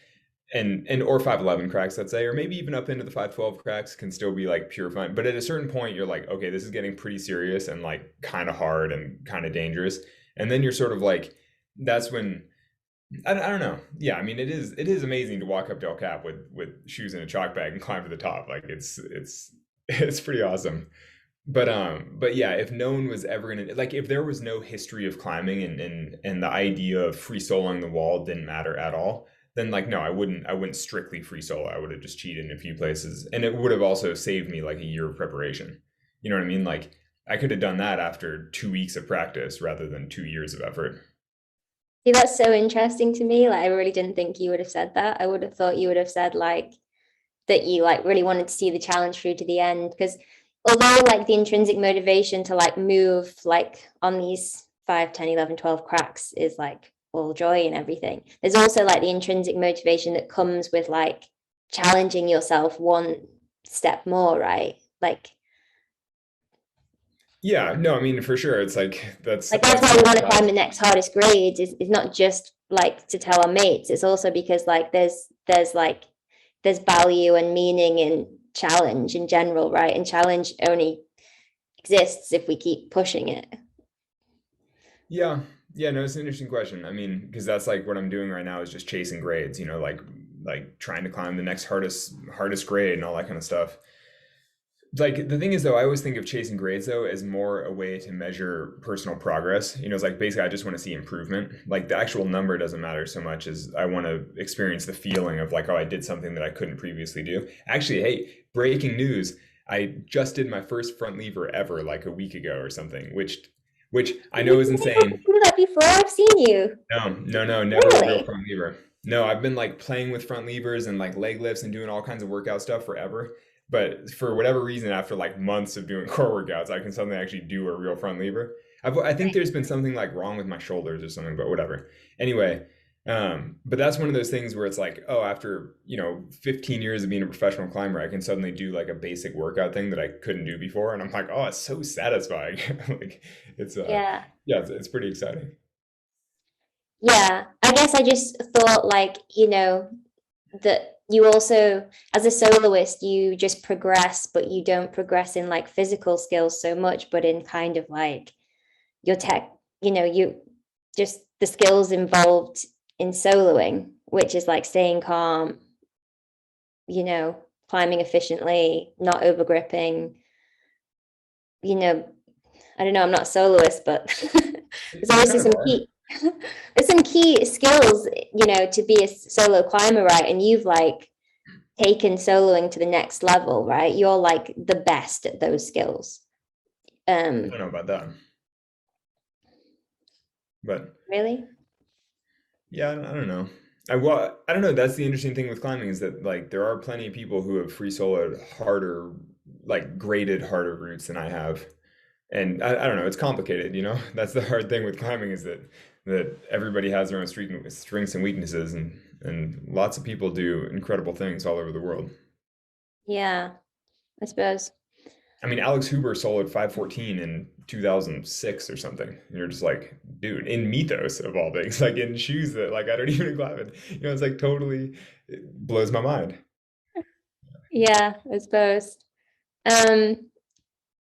and or 511 cracks, let's say, or maybe even up into the 512 cracks can still be like pure fun. But at a certain point, you're like, okay, this is getting pretty serious and like kind of hard and kind of dangerous. And then you're sort of like, that's when I don't know. Yeah, I mean, it is amazing to walk up Del Cap with shoes and a chalk bag and climb to the top. Like it's it's pretty awesome. But yeah, if no one was ever gonna like if there was no history of climbing and the idea of free soloing the wall didn't matter at all, then like no, I wouldn't strictly free solo. I would have just cheated in a few places. And it would have also saved me like a year of preparation. You know what I mean? Like I could have done that after 2 weeks of practice rather than 2 years of effort. See, that's so interesting to me. Like, I really didn't think you would have said that. I would have thought you would have said like that you like really wanted to see the challenge through to the end. Because although like the intrinsic motivation to like move like on these 5, 10, 11, 12 cracks is like all joy and everything, there's also like the intrinsic motivation that comes with like challenging yourself one step more, right? Yeah, no, I mean for sure. It's like Like that's that's why we part of want the to climb path. the next hardest grades is not just like to tell our mates, it's also because like there's like there's value and meaning in challenge in general, right? And challenge only exists if we keep pushing it. Yeah, yeah, no, it's an interesting question. I mean, because that's like what I'm doing right now is just chasing grades. You know, like trying to climb the next hardest grade and all that kind of stuff. Like the thing is though, I always think of chasing grades though as more a way to measure personal progress. You know, it's like basically I just want to see improvement. Like the actual number doesn't matter so much as I want to experience the feeling of like, oh, I did something that I couldn't previously do. Actually, hey, breaking news. I just did my first front lever ever like a week ago or something, which which I You know is insane. do that before? I've seen you. No, never a real Really? front lever. No, I've been like playing with front levers and like leg lifts and doing all kinds of workout stuff forever. But for whatever reason, after like months of doing core workouts, I can suddenly actually do a real front lever. I think there's been something like wrong with my shoulders or something, but whatever. Anyway, but that's one of those things where it's like, oh, after, 15 years of being a professional climber, I can suddenly do like a basic workout thing that I couldn't do before. And I'm like, oh, it's so satisfying. Like it's, Yeah. yeah, it's pretty exciting. Yeah. I guess I just thought like, that you also, as a soloist, you just progress, but you don't progress in like physical skills so much, but in kind of like your tech, you just the skills involved in soloing, which is like staying calm, climbing efficiently, not over gripping, you know, I don't know, I'm not a soloist, but there's You obviously kind of some are. key there's some key skills, to be a solo climber, right? And you've like taken soloing to the next level, right? You're like the best at those skills. I don't know about that, but Really? yeah, I don't know. I don't know. That's the interesting thing with climbing is that like there are plenty of people who have free soloed harder, like graded harder routes than I have, and I don't know. It's complicated, you know. That's the hard thing with climbing is that everybody has their own strengths and weaknesses, and lots of people do incredible things all over the world. Yeah, I suppose. I mean, Alex Huber soloed 514 in 2006 or something. And you're just like, dude, in Mythos of all things, like in shoes that like I don't even climb in. It's like totally it blows my mind. Yeah, I suppose. Um,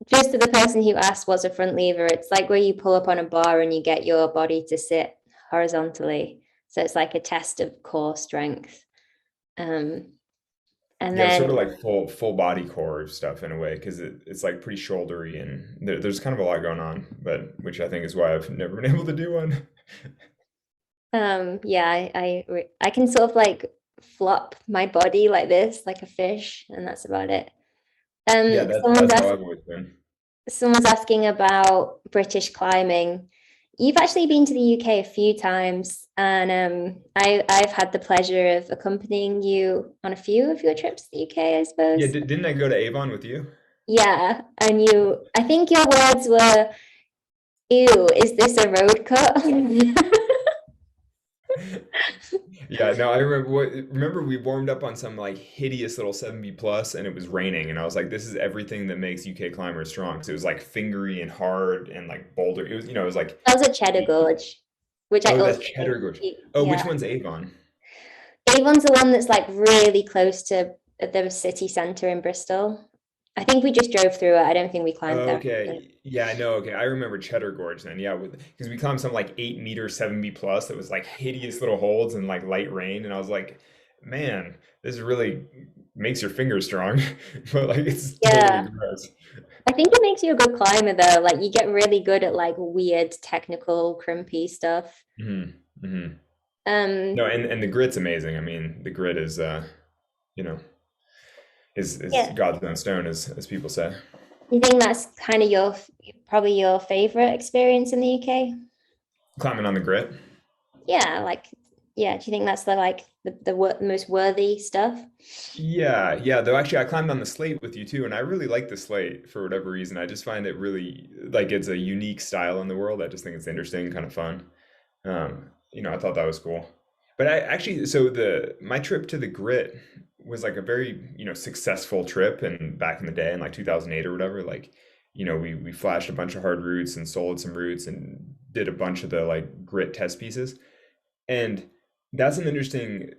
just to the person who asked what's a front lever, it's like where you pull up on a bar and you get your body to sit horizontally. So it's like a test of core strength. Um, and Yeah, it's sort then of like full body core stuff in a way because it's like pretty shouldery and there's kind of a lot going on, but which I think is why I've never been able to do one. yeah, I can sort of like flop my body like this, like a fish, and that's about it. Yeah, Um, someone's that's how asked I've always been. someone's asking about British climbing. You've actually been to the UK a few times, and I've had the pleasure of accompanying you on a few of your trips to the UK, I Yeah, suppose. didn't I go to Avon with you? Yeah, and I think your words were, "Ew, is this a road cut?" Yeah, no, I remember we warmed up on some like hideous little 7B plus and it was raining and I was like, this is everything that makes UK climbers strong. Because it was like fingery and hard and like boulder. It was, it was like That was at Cheddar Gorge, which I oh, also that's Cheddar think, Gorge. Oh, which yeah. one's Avon? Avon's the one that's like really close to the city centre in Bristol. I think we just drove through it. I don't think we climbed there. Okay. Yeah, no, okay. I remember Cheddar Gorge then. Yeah, because we climbed some like 8 meter 7B plus that was like hideous little holds and like light rain. And I was like, man, this really makes your fingers strong. But like it's totally Yeah, gross. I think it makes you a good climber though. Like you get really good at like weird technical crimpy stuff. Hmm. Hmm. Um, No, and the grit's amazing. I mean, the grit is you know, is yeah. God's own stone, as people say. You think that's kind of your probably your favorite experience in the UK? Climbing on the grit. Yeah, like yeah. Do you think that's the like the most worthy stuff? Yeah, yeah. Though actually, I climbed on the slate with you too, and I really like the slate for whatever reason. I just find it really like it's a unique style in the world. I just think it's interesting, kind of fun. I thought that was cool. But I actually, so the my trip to the grit was like a very, successful trip and back in the day in like 2008 or whatever, like, we flashed a bunch of hard routes and sold some routes and did a bunch of the like grit test pieces. And that's an interesting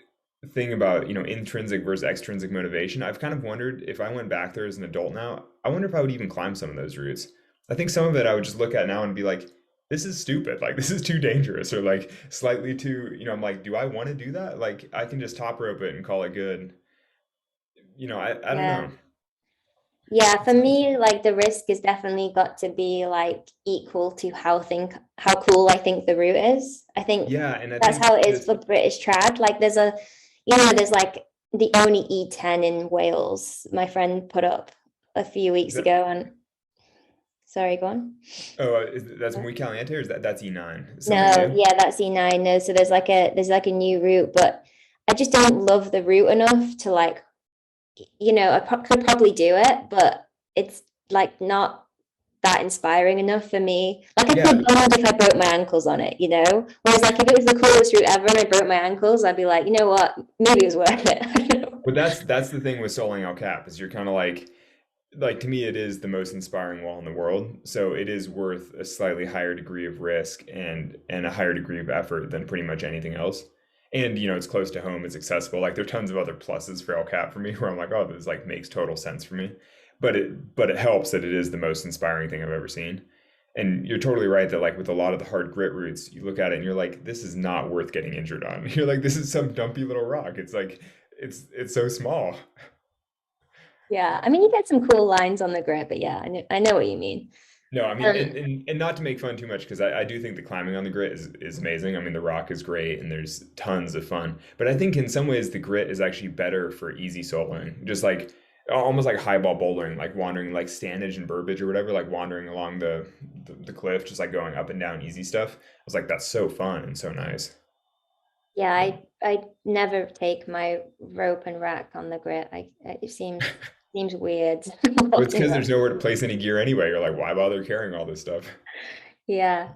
thing about, intrinsic versus extrinsic motivation. I've kind of wondered if I went back there as an adult now, I wonder if I would even climb some of those routes. I think some of it I would just look at now and be like, this is stupid. Like, this is too dangerous or like slightly too, I'm like, do I want to do that? Like, I can just top rope it and call it good. I don't Yeah. know. Yeah, for It's me, like the risk has definitely got to be like equal to how cool I think the route is. I think yeah. And I that's think how it is this, for British trad. Like there's like the only E10 in Wales. My friend put up a few weeks that, ago, and Sorry, go on. Oh, that's Muy Caliente, or is that's E9? Something No, new? yeah, that's E9. No, so there's like a new route, but I just don't love the route enough to like, could probably do it, but it's like not that inspiring enough for me. Like I Yeah, could bond if I broke my ankles on it. Whereas like if it was the coolest route ever and I broke my ankles, I'd be like, you know what, maybe it was worth it. I don't know. but that's the thing with soloing El Cap is you're kind of like to me it is the most inspiring wall in the world. So it is worth a slightly higher degree of risk and a higher degree of effort than pretty much anything else. And it's close to home, it's accessible. Like there are tons of other pluses for El Cap for me where I'm like, oh, this like makes total sense for me. But it helps that it is the most inspiring thing I've ever seen. And you're totally right that like with a lot of the hard grit routes, you look at it and you're like, this is not worth getting injured on. You're like, this is some dumpy little rock. It's like it's so small. Yeah, I mean you get some cool lines on the grid, but yeah, I know what you mean. No, I mean, Um, and not to make fun too much, because I do think the climbing on the grit is amazing. I mean, the rock is great and there's tons of fun. But I think in some ways the grit is actually better for easy soloing. Just like almost like highball bouldering, like wandering like Stanage and Burbage or whatever, like wandering along the cliff, just like going up and down easy stuff. I was like, that's so fun and so nice. yeah, But I never take my rope and rack on the grid. It seems weird it's walking because around. there's nowhere to place any gear anyway. You're like, why bother carrying all this stuff? Yeah.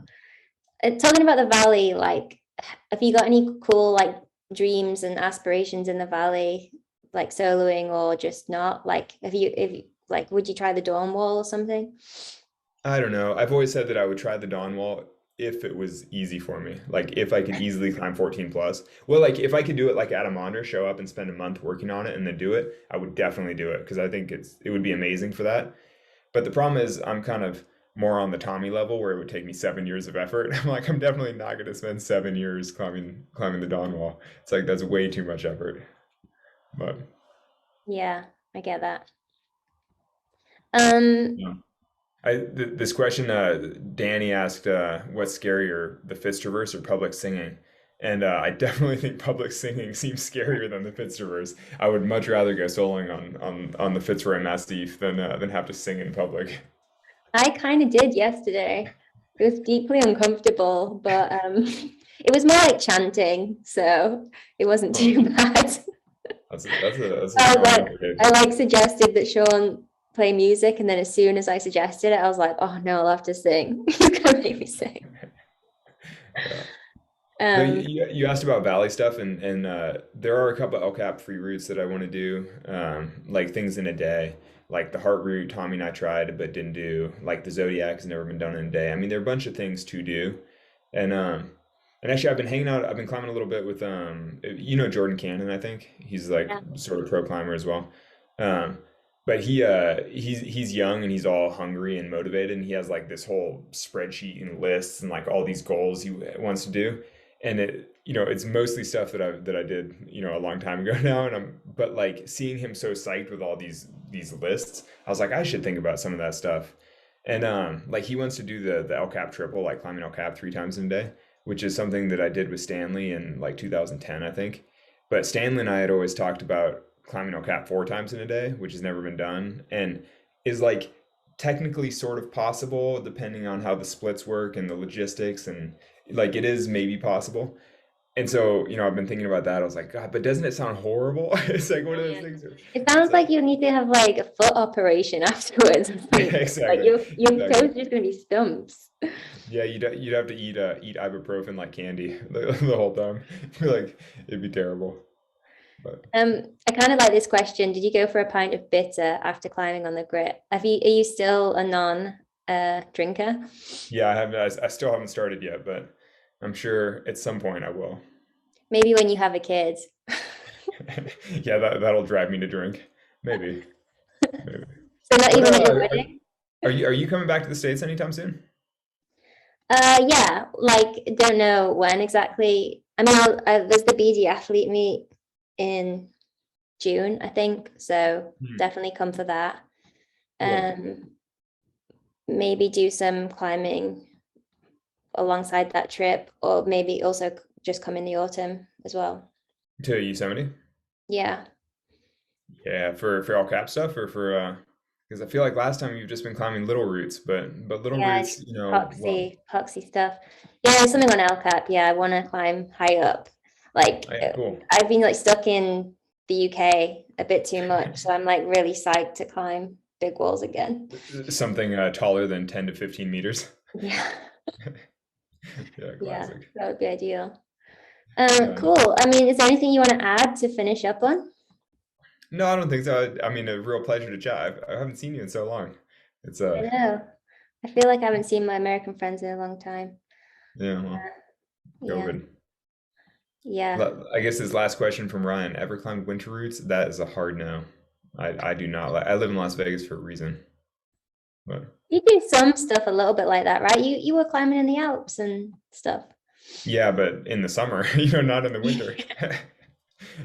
Talking about the valley, like, have you got any cool like dreams and aspirations in the valley, like soloing or just not? Like, if you like, would you try the Dawn Wall or something? I don't know. I've always said that I would try the Dawn Wall if it was easy for me. Like if I could easily climb 14 plus. Well, like if I could do it like at a Mondar, show up and spend a month working on it and then do it, I would definitely do it because I think it would be amazing for that. But the problem is I'm kind of more on the Tommy level where it would take me 7 years of effort. I'm like, I'm definitely not going to spend 7 years climbing the Dawn Wall. It's like that's way too much effort. But Yeah, I get that. Um, yeah. This question, Danny asked, what's scarier, the Fitz-Traverse or public singing? And I definitely think public singing seems scarier than the Fitz-Traverse. I would much rather go soloing on the Fitzroy Massif than have to sing in public. I kind of did yesterday. It was deeply uncomfortable, but it was more like chanting, so it wasn't Huh. too bad. That's a I was strong like, I implication. like suggested that Sean play music, and then as soon as I suggested it, I was like, "Oh no, I'll have to sing. You can make me sing." Yeah. No, Um, you asked about valley stuff, and there are a couple El Cap free routes that I want to do, like things in a day, like the Heart route. Tommy and I tried but didn't do. Like the Zodiac has never been done in a day. I mean, there are a bunch of things to do, and actually I've been hanging out. I've been climbing a little bit with Jordan Cannon. I think he's like yeah. sort of pro climber as well. Um, but he's young and he's all hungry and motivated, and he has like this whole spreadsheet and lists and like all these goals he wants to do, and it's mostly stuff that I did a long time ago now, and but like seeing him so psyched with all these lists, I was like I should think about some of that stuff. And like he wants to do the El Cap triple, like climbing El Cap 3 times in a day, which is something that I did with Stanley in like 2010, I think. But Stanley and I had always talked about climbing El Cap 4 times in a day, which has never been done, and is like technically sort of possible depending on how the splits work and the logistics, and like it is maybe possible. And so, I've been thinking about that. I was like, God, but doesn't it sound horrible? It's like one of those Yeah. things where It it's sounds like, like you need to have like a foot operation afterwards or something. Like exactly, your toes exactly. are just gonna be stumps. Yeah, you'd have to eat ibuprofen like candy the whole time. Like it'd be terrible. But I kind of like this question. Did you go for a pint of bitter after climbing on the grit? Are you still a non drinker? yeah, I still haven't started yet, but I'm sure at some point I will. Maybe when you have a kid. Yeah, that'll drive me to drink. Maybe, maybe. So not What even at your wedding? are you coming back to the States anytime soon? Yeah, like don't know when exactly. I mean, there's the BD athlete meet in June, I think. So Hmm. definitely come for that. Cool. Um, maybe do some climbing alongside that trip, or maybe also just come in the autumn as well. To Yosemite? Yeah. Yeah, for all cap stuff or for Because I feel like last time you've just been climbing little routes, but little Yeah, routes, it's well, poxy stuff. Yeah, there's something on El Cap. Yeah, I want to climb high up. Like oh, yeah, cool. I've been like stuck in the UK a bit too much, so I'm like really psyched to climb big walls again. Something taller than 10 to 15 meters. Yeah, Yeah, yeah, classic. that would be ideal. Yeah. Cool. I mean, is there anything you want to add to finish up on? No, I don't think so. I mean, a real pleasure to chat. I haven't seen you in so long. It's I know. I feel like I haven't seen my American friends in a long time. yeah, well, Yeah, COVID. yeah. I guess this last question from Ryan. Ever climbed winter routes? That is a hard no. I do not like. I live in Las Vegas for a reason. But You do some stuff a little bit like that, right? You were climbing in the Alps and stuff. yeah, but in the summer, not in the winter.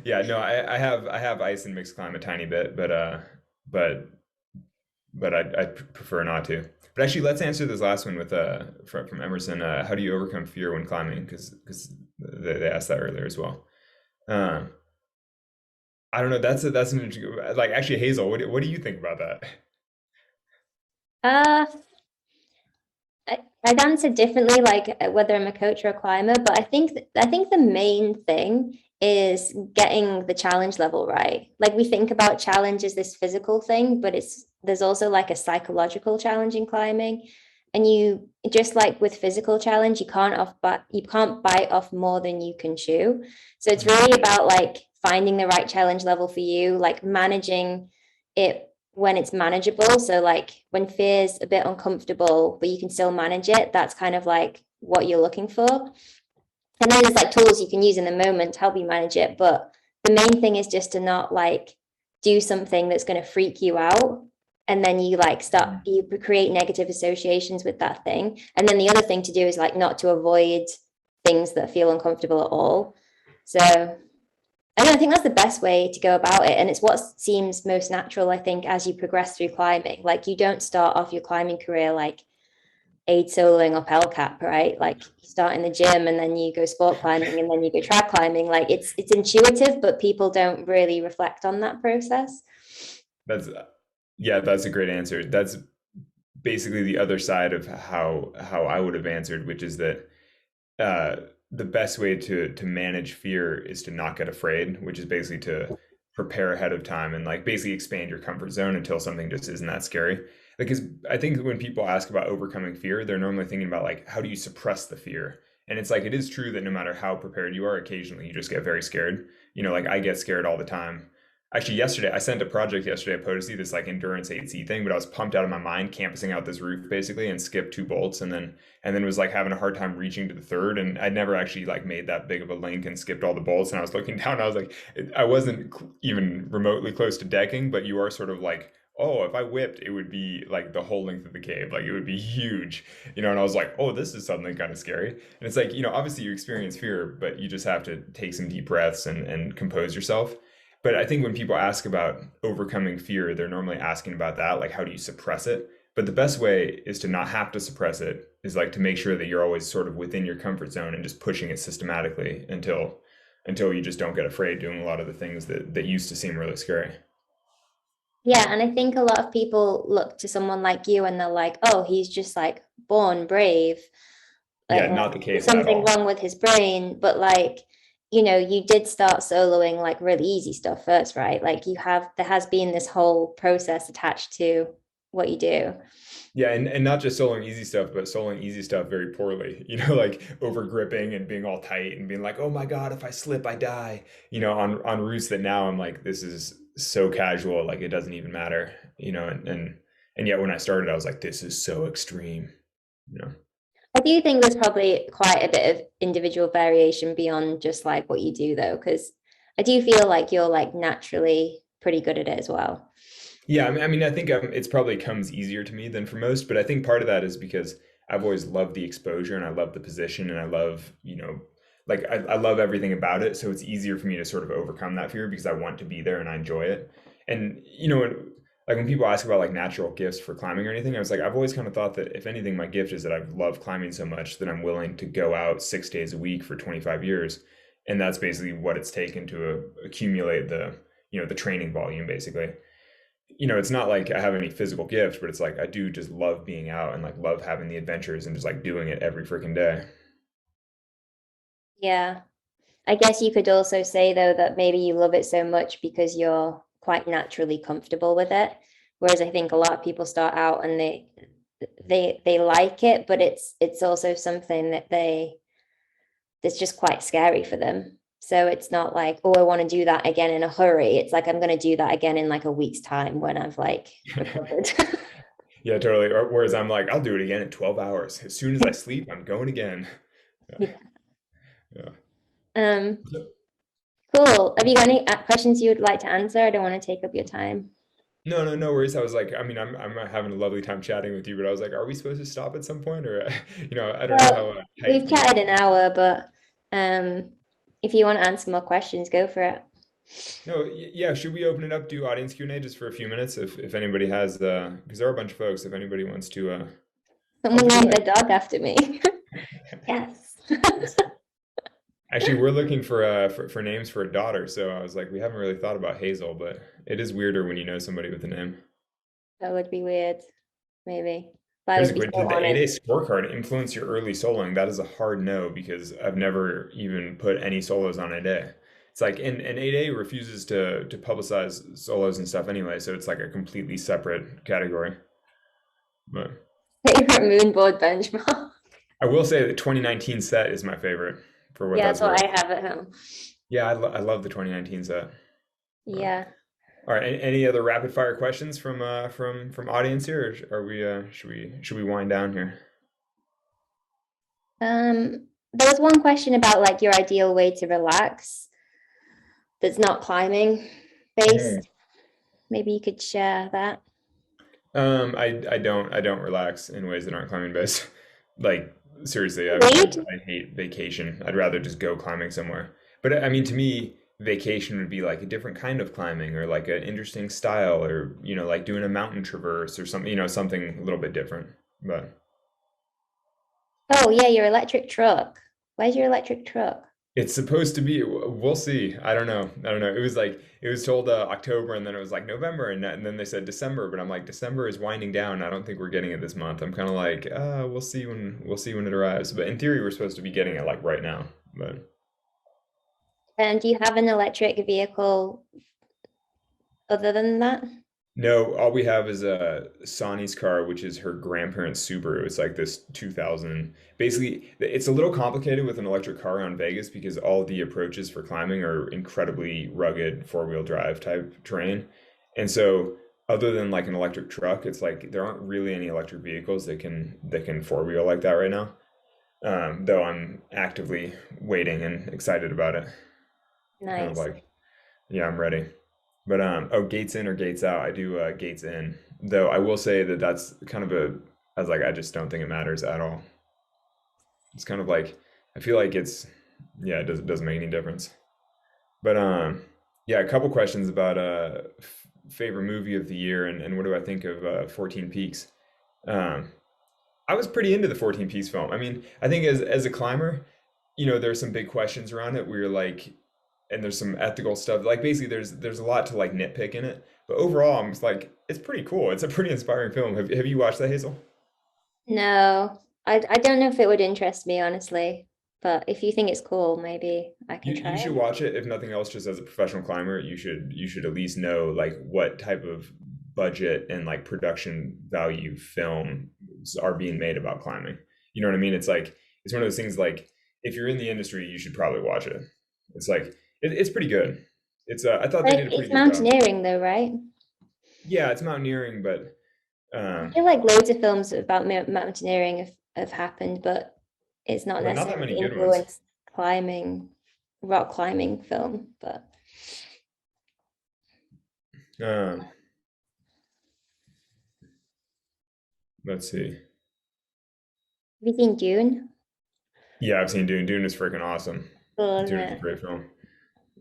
Yeah, no, I have ice and mixed climb a tiny bit, but I prefer not to. But actually, let's answer this last one with from Emerson. How do you overcome fear when climbing? Because they asked that earlier as well. Um, I don't know. That's an interesting, like actually Hazel. What do you think about that? Uh, I'd answer differently, like whether I'm a coach or a climber, but I think the main thing is getting the challenge level right. Like we think about challenge as this physical thing, but it's there's also like a psychological challenge in climbing. And you just like with physical challenge, you can't bite off more than you can chew. So it's Mhm. really about like finding the right challenge level for you, like managing it when it's manageable. So like when fear's a bit uncomfortable, but you can still manage it, that's kind of like what you're looking for. And then there's like tools you can use in the moment to help you manage it. But the main thing is just to not like do something that's going to freak you out. And then you like start, you create negative associations with that thing. And then the other thing to do is like not to avoid things that feel uncomfortable at all. So I think that's the best way to go about it. And it's what seems most natural, I think, as you progress through climbing. Like you don't start off your climbing career like aid soloing or El Cap, right? Like you start in the gym and then you go sport climbing and then you go track climbing. Like it's intuitive, but people don't really reflect on that process. That's yeah, that's a great answer. That's basically the other side of how I would have answered, which is that uh, the best way to manage fear is to not get afraid, which is basically to prepare ahead of time and like basically expand your comfort zone until something just isn't that scary. Because I think when people ask about overcoming fear, they're normally thinking about like how do you suppress the fear? And it's like it is true that no matter how prepared you are, occasionally you just get very scared. Like I get scared all the time. Actually, yesterday I sent a project yesterday at POTUS, this like endurance 8C thing, but I was pumped out of my mind campusing out this roof basically and skipped two bolts and then was like having a hard time reaching to the third, and I'd never actually like made that big of a link and skipped all the bolts, and I was looking down and I was like I wasn't even remotely close to decking, but you are sort of like, oh, if I whipped it would be like the whole length of the cave, like it would be huge, and I was like, oh, this is something kind of scary. And it's like, obviously you experience fear, but you just have to take some deep breaths and compose yourself. But I think when people ask about overcoming fear, they're normally asking about that, like how do you suppress it? But the best way is to not have to suppress it, is like to make sure that you're always sort of within your comfort zone and just pushing it systematically until you just don't get afraid doing a lot of the things that used to seem really scary. Yeah, and I think a lot of people look to someone like you and they're like, oh, he's just like born brave. Yeah, Like not the there's case at something all. wrong with his brain, but like, you did start soloing like really easy stuff first, right? Like there has been this whole process attached to what you do. Yeah, and not just soloing easy stuff, but soloing easy stuff very poorly. Like over gripping and being all tight and being like, oh my God, if I slip, I die. On routes that now I'm like, this is so casual, like it doesn't even matter. And yet when I started, I was like, this is so extreme. You know. I do think there's probably quite a bit of individual variation beyond just like what you do though, because I do feel like you're like naturally pretty good at it as well. Yeah, I think it's probably comes easier to me than for most, but I think part of that is because I've always loved the exposure and I love the position and I love, like I love everything about it. So it's easier for me to sort of overcome that fear because I want to be there and I enjoy it. And, like when people ask about like natural gifts for climbing or anything, I was like, I've always kind of thought that if anything, my gift is that I've loved climbing so much that I'm willing to go out 6 days a week for 25 years. And that's basically what it's taken to accumulate the training volume basically. it's not like I have any physical gift, but it's like I do just love being out and like love having the adventures and just like doing it every freaking day. Yeah. I guess you could also say though that maybe you love it so much because you're quite naturally comfortable with it. Whereas I think a lot of people start out and they like it, but it's also something that that's just quite scary for them. So it's not like, oh, I want to do that again in a hurry. It's like I'm going to do that again in like a week's time when I've like recovered. Yeah, totally. Whereas I'm like, I'll do it again in 12 hours. As soon as I sleep, I'm going again. Yeah. Yeah. Yeah. Um, cool. Have you got any questions you would like to answer? I don't want to take up your time. No, no, no worries. I was like, I mean, I'm having a lovely time chatting with you, but I was like, are we supposed to stop at some point, or I don't know Well, how you we've feel. chatted an hour, but if you want to answer more questions, go for it. No, yeah. Should we open it up, do audience Q&A just for a few minutes, if anybody has because there are a bunch of folks. If anybody wants to, I'll Someone do named that. their dog after me. Yes. Actually, we're looking for for names for a daughter, so I was like, we haven't really thought about Hazel, but it is weirder when you know somebody with a name. That would be weird, maybe. But I Here's would a be great, so did the honored. 8A scorecard influence your early soloing? That is a hard no because I've never even put any solos on 8A. It's like, and 8A refuses to publicize solos and stuff anyway, so it's like a completely separate category. But Favorite moonboard benchmark. I will say that 2019 set is my favorite for what Yeah, that's that's what worth. I have at home. Yeah, I love the 2019 set. But, Yeah. all right, any other rapid fire questions from from audience here, or are we should we wind down here? There was one question about like your ideal way to relax that's not climbing based. Maybe you could share that. I don't relax in ways that aren't climbing based. Like seriously, Read? I hate vacation. I'd rather just go climbing somewhere. But I mean, to me, vacation would be like a different kind of climbing, or like an interesting style, or like doing a mountain traverse or something. Something a little bit different. But Oh yeah, your electric truck. Where's your electric truck? it's supposed to be. We'll see. I don't know. I don't know. It was like it was told October, and then it was like November, and then they said December. But I'm like, December is winding down. I don't think we're getting it this month. I'm kind of like, we'll see when it arrives. But in theory, we're supposed to be getting it like right now. But And do you have an electric vehicle other than that? no, all we have is Sani's car, which is her grandparents' Subaru. It's like this 2000. Basically, it's a little complicated with an electric car around Vegas because all the approaches for climbing are incredibly rugged four-wheel drive type terrain. And so, other than like an electric truck, it's like there aren't really any electric vehicles that can four-wheel like that right now. Though I'm actively waiting and excited about it. Kind of Nice. like, yeah, I'm ready. But oh, gates in or gates out? I do gates in. Though I will say that that's kind of I was like, I just don't think it matters at all. It's kind of like I feel like yeah, it doesn't make any difference. But yeah, a couple questions about favorite movie of the year and what do I think of 14 Peaks. Um, I was pretty into the 14 Peaks film. I mean, I think as a climber, there's some big questions around it where you're like, and there's some ethical stuff. Like basically, there's a lot to like nitpick in it. But overall, I'm just like, it's pretty cool. It's a pretty inspiring film. Have you watched that, Hazel? No, I don't know if it would interest me, honestly. But if you think it's cool, maybe I can You try should it. watch it. If nothing else, just as a professional climber, you should at least know like what type of budget and like production value films are being made about climbing. You know what I mean? It's like it's one of those things like if you're in the industry, you should probably watch it. It's like it's pretty good. It's I thought they But did a pretty it's good job. mountaineering though, right? Yeah, it's mountaineering, but I um, feel like loads of films about mountaineering have happened, but it's not but not that necessarily many good ones. influenced climbing, rock climbing film. But Um, let's see. have you seen Dune? Yeah, I've seen Dune. Dune is freaking awesome. Cool, isn't Dune is a it? great film.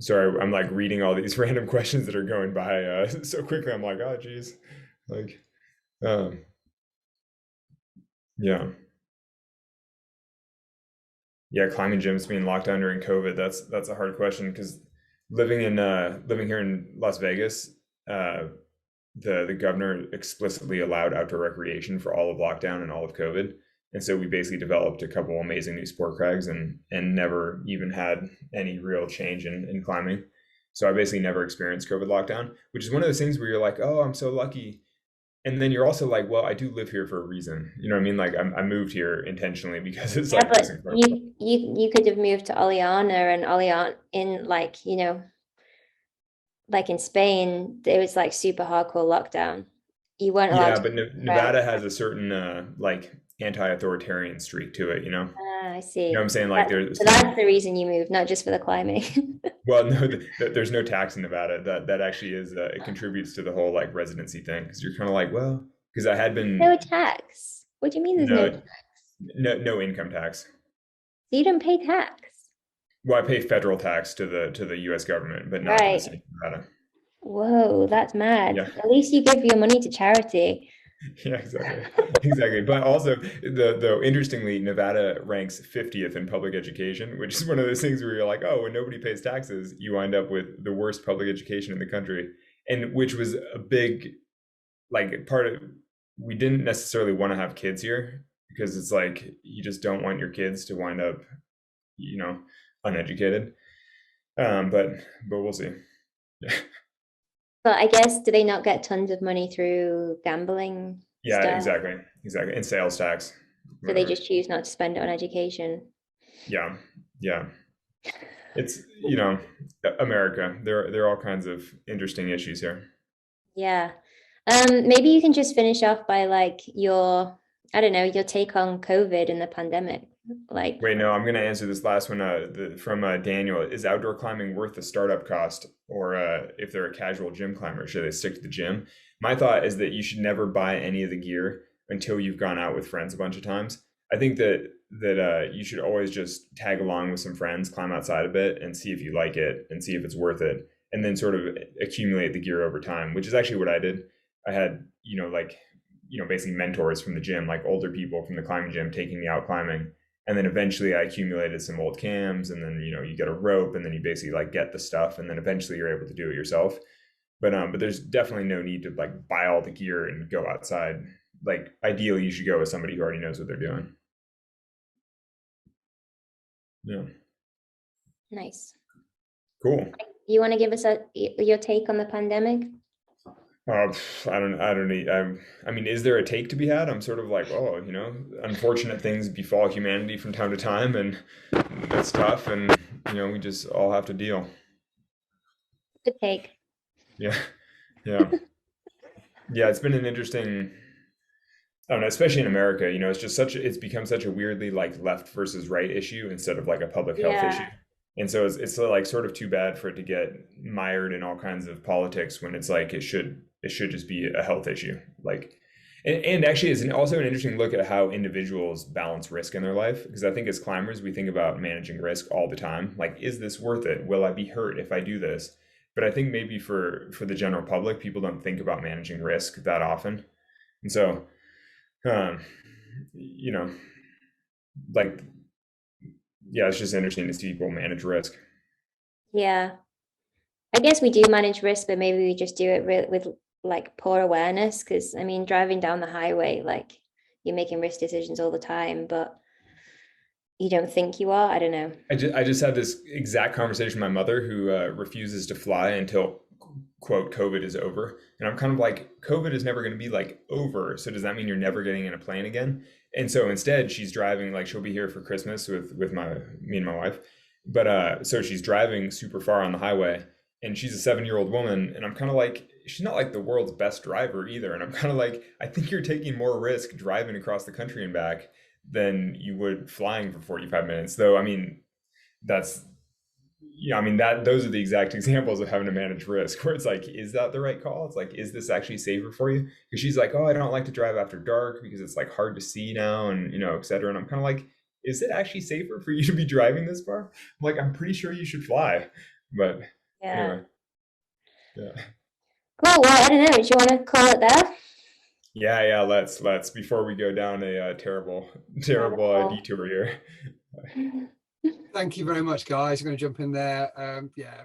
Sorry, I'm like reading all these random questions that are going by so quickly. I'm like, oh, geez. Like, um, yeah, yeah. Climbing gyms being locked down during COVID. That's a hard question because living here in Las Vegas, uh, the governor explicitly allowed outdoor recreation for all of lockdown and all of COVID. And so we basically developed a couple amazing new sport crags and never even had any real change in climbing. So I basically never experienced COVID lockdown, which is one of those things where you're like, oh, I'm so lucky. And then you're also like, well, I do live here for a reason. You know what I mean? Like I moved here intentionally because it's Yeah, like but this incredible. you could have moved to Oleana, and Oleana in like, like in Spain, there was like super hardcore lockdown. You weren't allowed Yeah, to but travel. Nevada has a certain like anti-authoritarian streak to it, you know? Ah, I You know what I'm see. saying? Like That, there's so that's the reason you moved, not just for the climbing. well, no, there's no tax in Nevada. That actually is it contributes to the whole like residency thing because you're kind of like, well, because I had been No tax. What do you mean there's no tax? no no income tax. So you don't pay tax. Well, I pay federal tax to the U.S. government, but not to the state Right. of Nevada. Whoa, that's mad. Yeah, At least you give your money to charity. yeah, exactly, exactly. But also, though interestingly, Nevada ranks 50th in public education, which is one of those things where you're like, oh, when nobody pays taxes, you wind up with the worst public education in the country, and which was a big like part of we didn't necessarily want to have kids here because it's like you just don't want your kids to wind up, you know, uneducated. But we'll see. But I guess, do they not get tons of money through gambling Yeah, stuff? exactly, exactly. And sales tax, So they whatever. just choose not to spend it on education. Yeah, yeah. It's America. There are all kinds of interesting issues here. Yeah. Maybe you can just finish off by like I don't know, your take on COVID and the pandemic. Like, Wait, no, I'm going to answer this last one from Daniel. Is outdoor climbing worth the startup cost? Or if they're a casual gym climber, should they stick to the gym? My thought is that you should never buy any of the gear until you've gone out with friends a bunch of times. I think that you should always just tag along with some friends, climb outside a bit, and see if you like it and see if it's worth it, and then sort of accumulate the gear over time, which is actually what I did. I had, basically mentors from the gym, like older people from the climbing gym, taking me out climbing, and then eventually I accumulated some old cams, and then you get a rope, and then you basically like get the stuff, and then eventually you're able to do it yourself. But there's definitely no need to like buy all the gear and go outside. Like ideally you should go with somebody who already knows what they're doing. Yeah. nice. Cool. You want to give us your take on the pandemic? uh, I don't need I mean, is there a take to be had? I'm sort of like, oh, unfortunate things befall humanity from time to time, and that's tough, and we just all have to deal. Good take. Yeah. Yeah. Yeah, it's been an interesting, I don't know, especially in America, it's become such a weirdly like left versus right issue instead of like a public health issue. Yeah. And so it's like sort of too bad for it to get mired in all kinds of politics when it's like it should just be a health issue. Like and actually it's also an interesting look at how individuals balance risk in their life, because I think as climbers we think about managing risk all the time. Like, is this worth it? Will I be hurt if I do this? But I think maybe for the general public, people don't think about managing risk that often. And so um, you know, like, yeah, it's just interesting to see people manage risk. Yeah. I guess we do manage risk, but maybe we just do it with like poor awareness. Because I mean, driving down the highway, like you're making risk decisions all the time, but you don't think you are. I don't know. I just had this exact conversation with my mother, who refuses to fly until quote COVID is over, and I'm kind of like, COVID is never going to be like over. So does that mean you're never getting in a plane again? And so instead, she's driving, like she'll be here for Christmas with me and my wife, but so she's driving super far on the highway, and she's a 7-year-old woman, and I'm kind of like, she's not like the world's best driver either, and I'm kind of like, I think you're taking more risk driving across the country and back than you would flying for 45 minutes. Though, I mean, that's, yeah, I mean, that those are the exact examples of having to manage risk where it's like, is that the right call? It's like, is this actually safer for you? Because she's like, oh, I don't like to drive after dark because it's like hard to see now, and et cetera. And I'm kind of like, is it actually safer for you to be driving this far? I'm like, I'm pretty sure you should fly. But Yeah. anyway, yeah. Cool. Well, I don't know. Do you want to call it there? Yeah, yeah, let's before we go down a terrible Rabbit terrible hole. detour here. Thank you very much, guys. I'm going to jump in there. Yeah.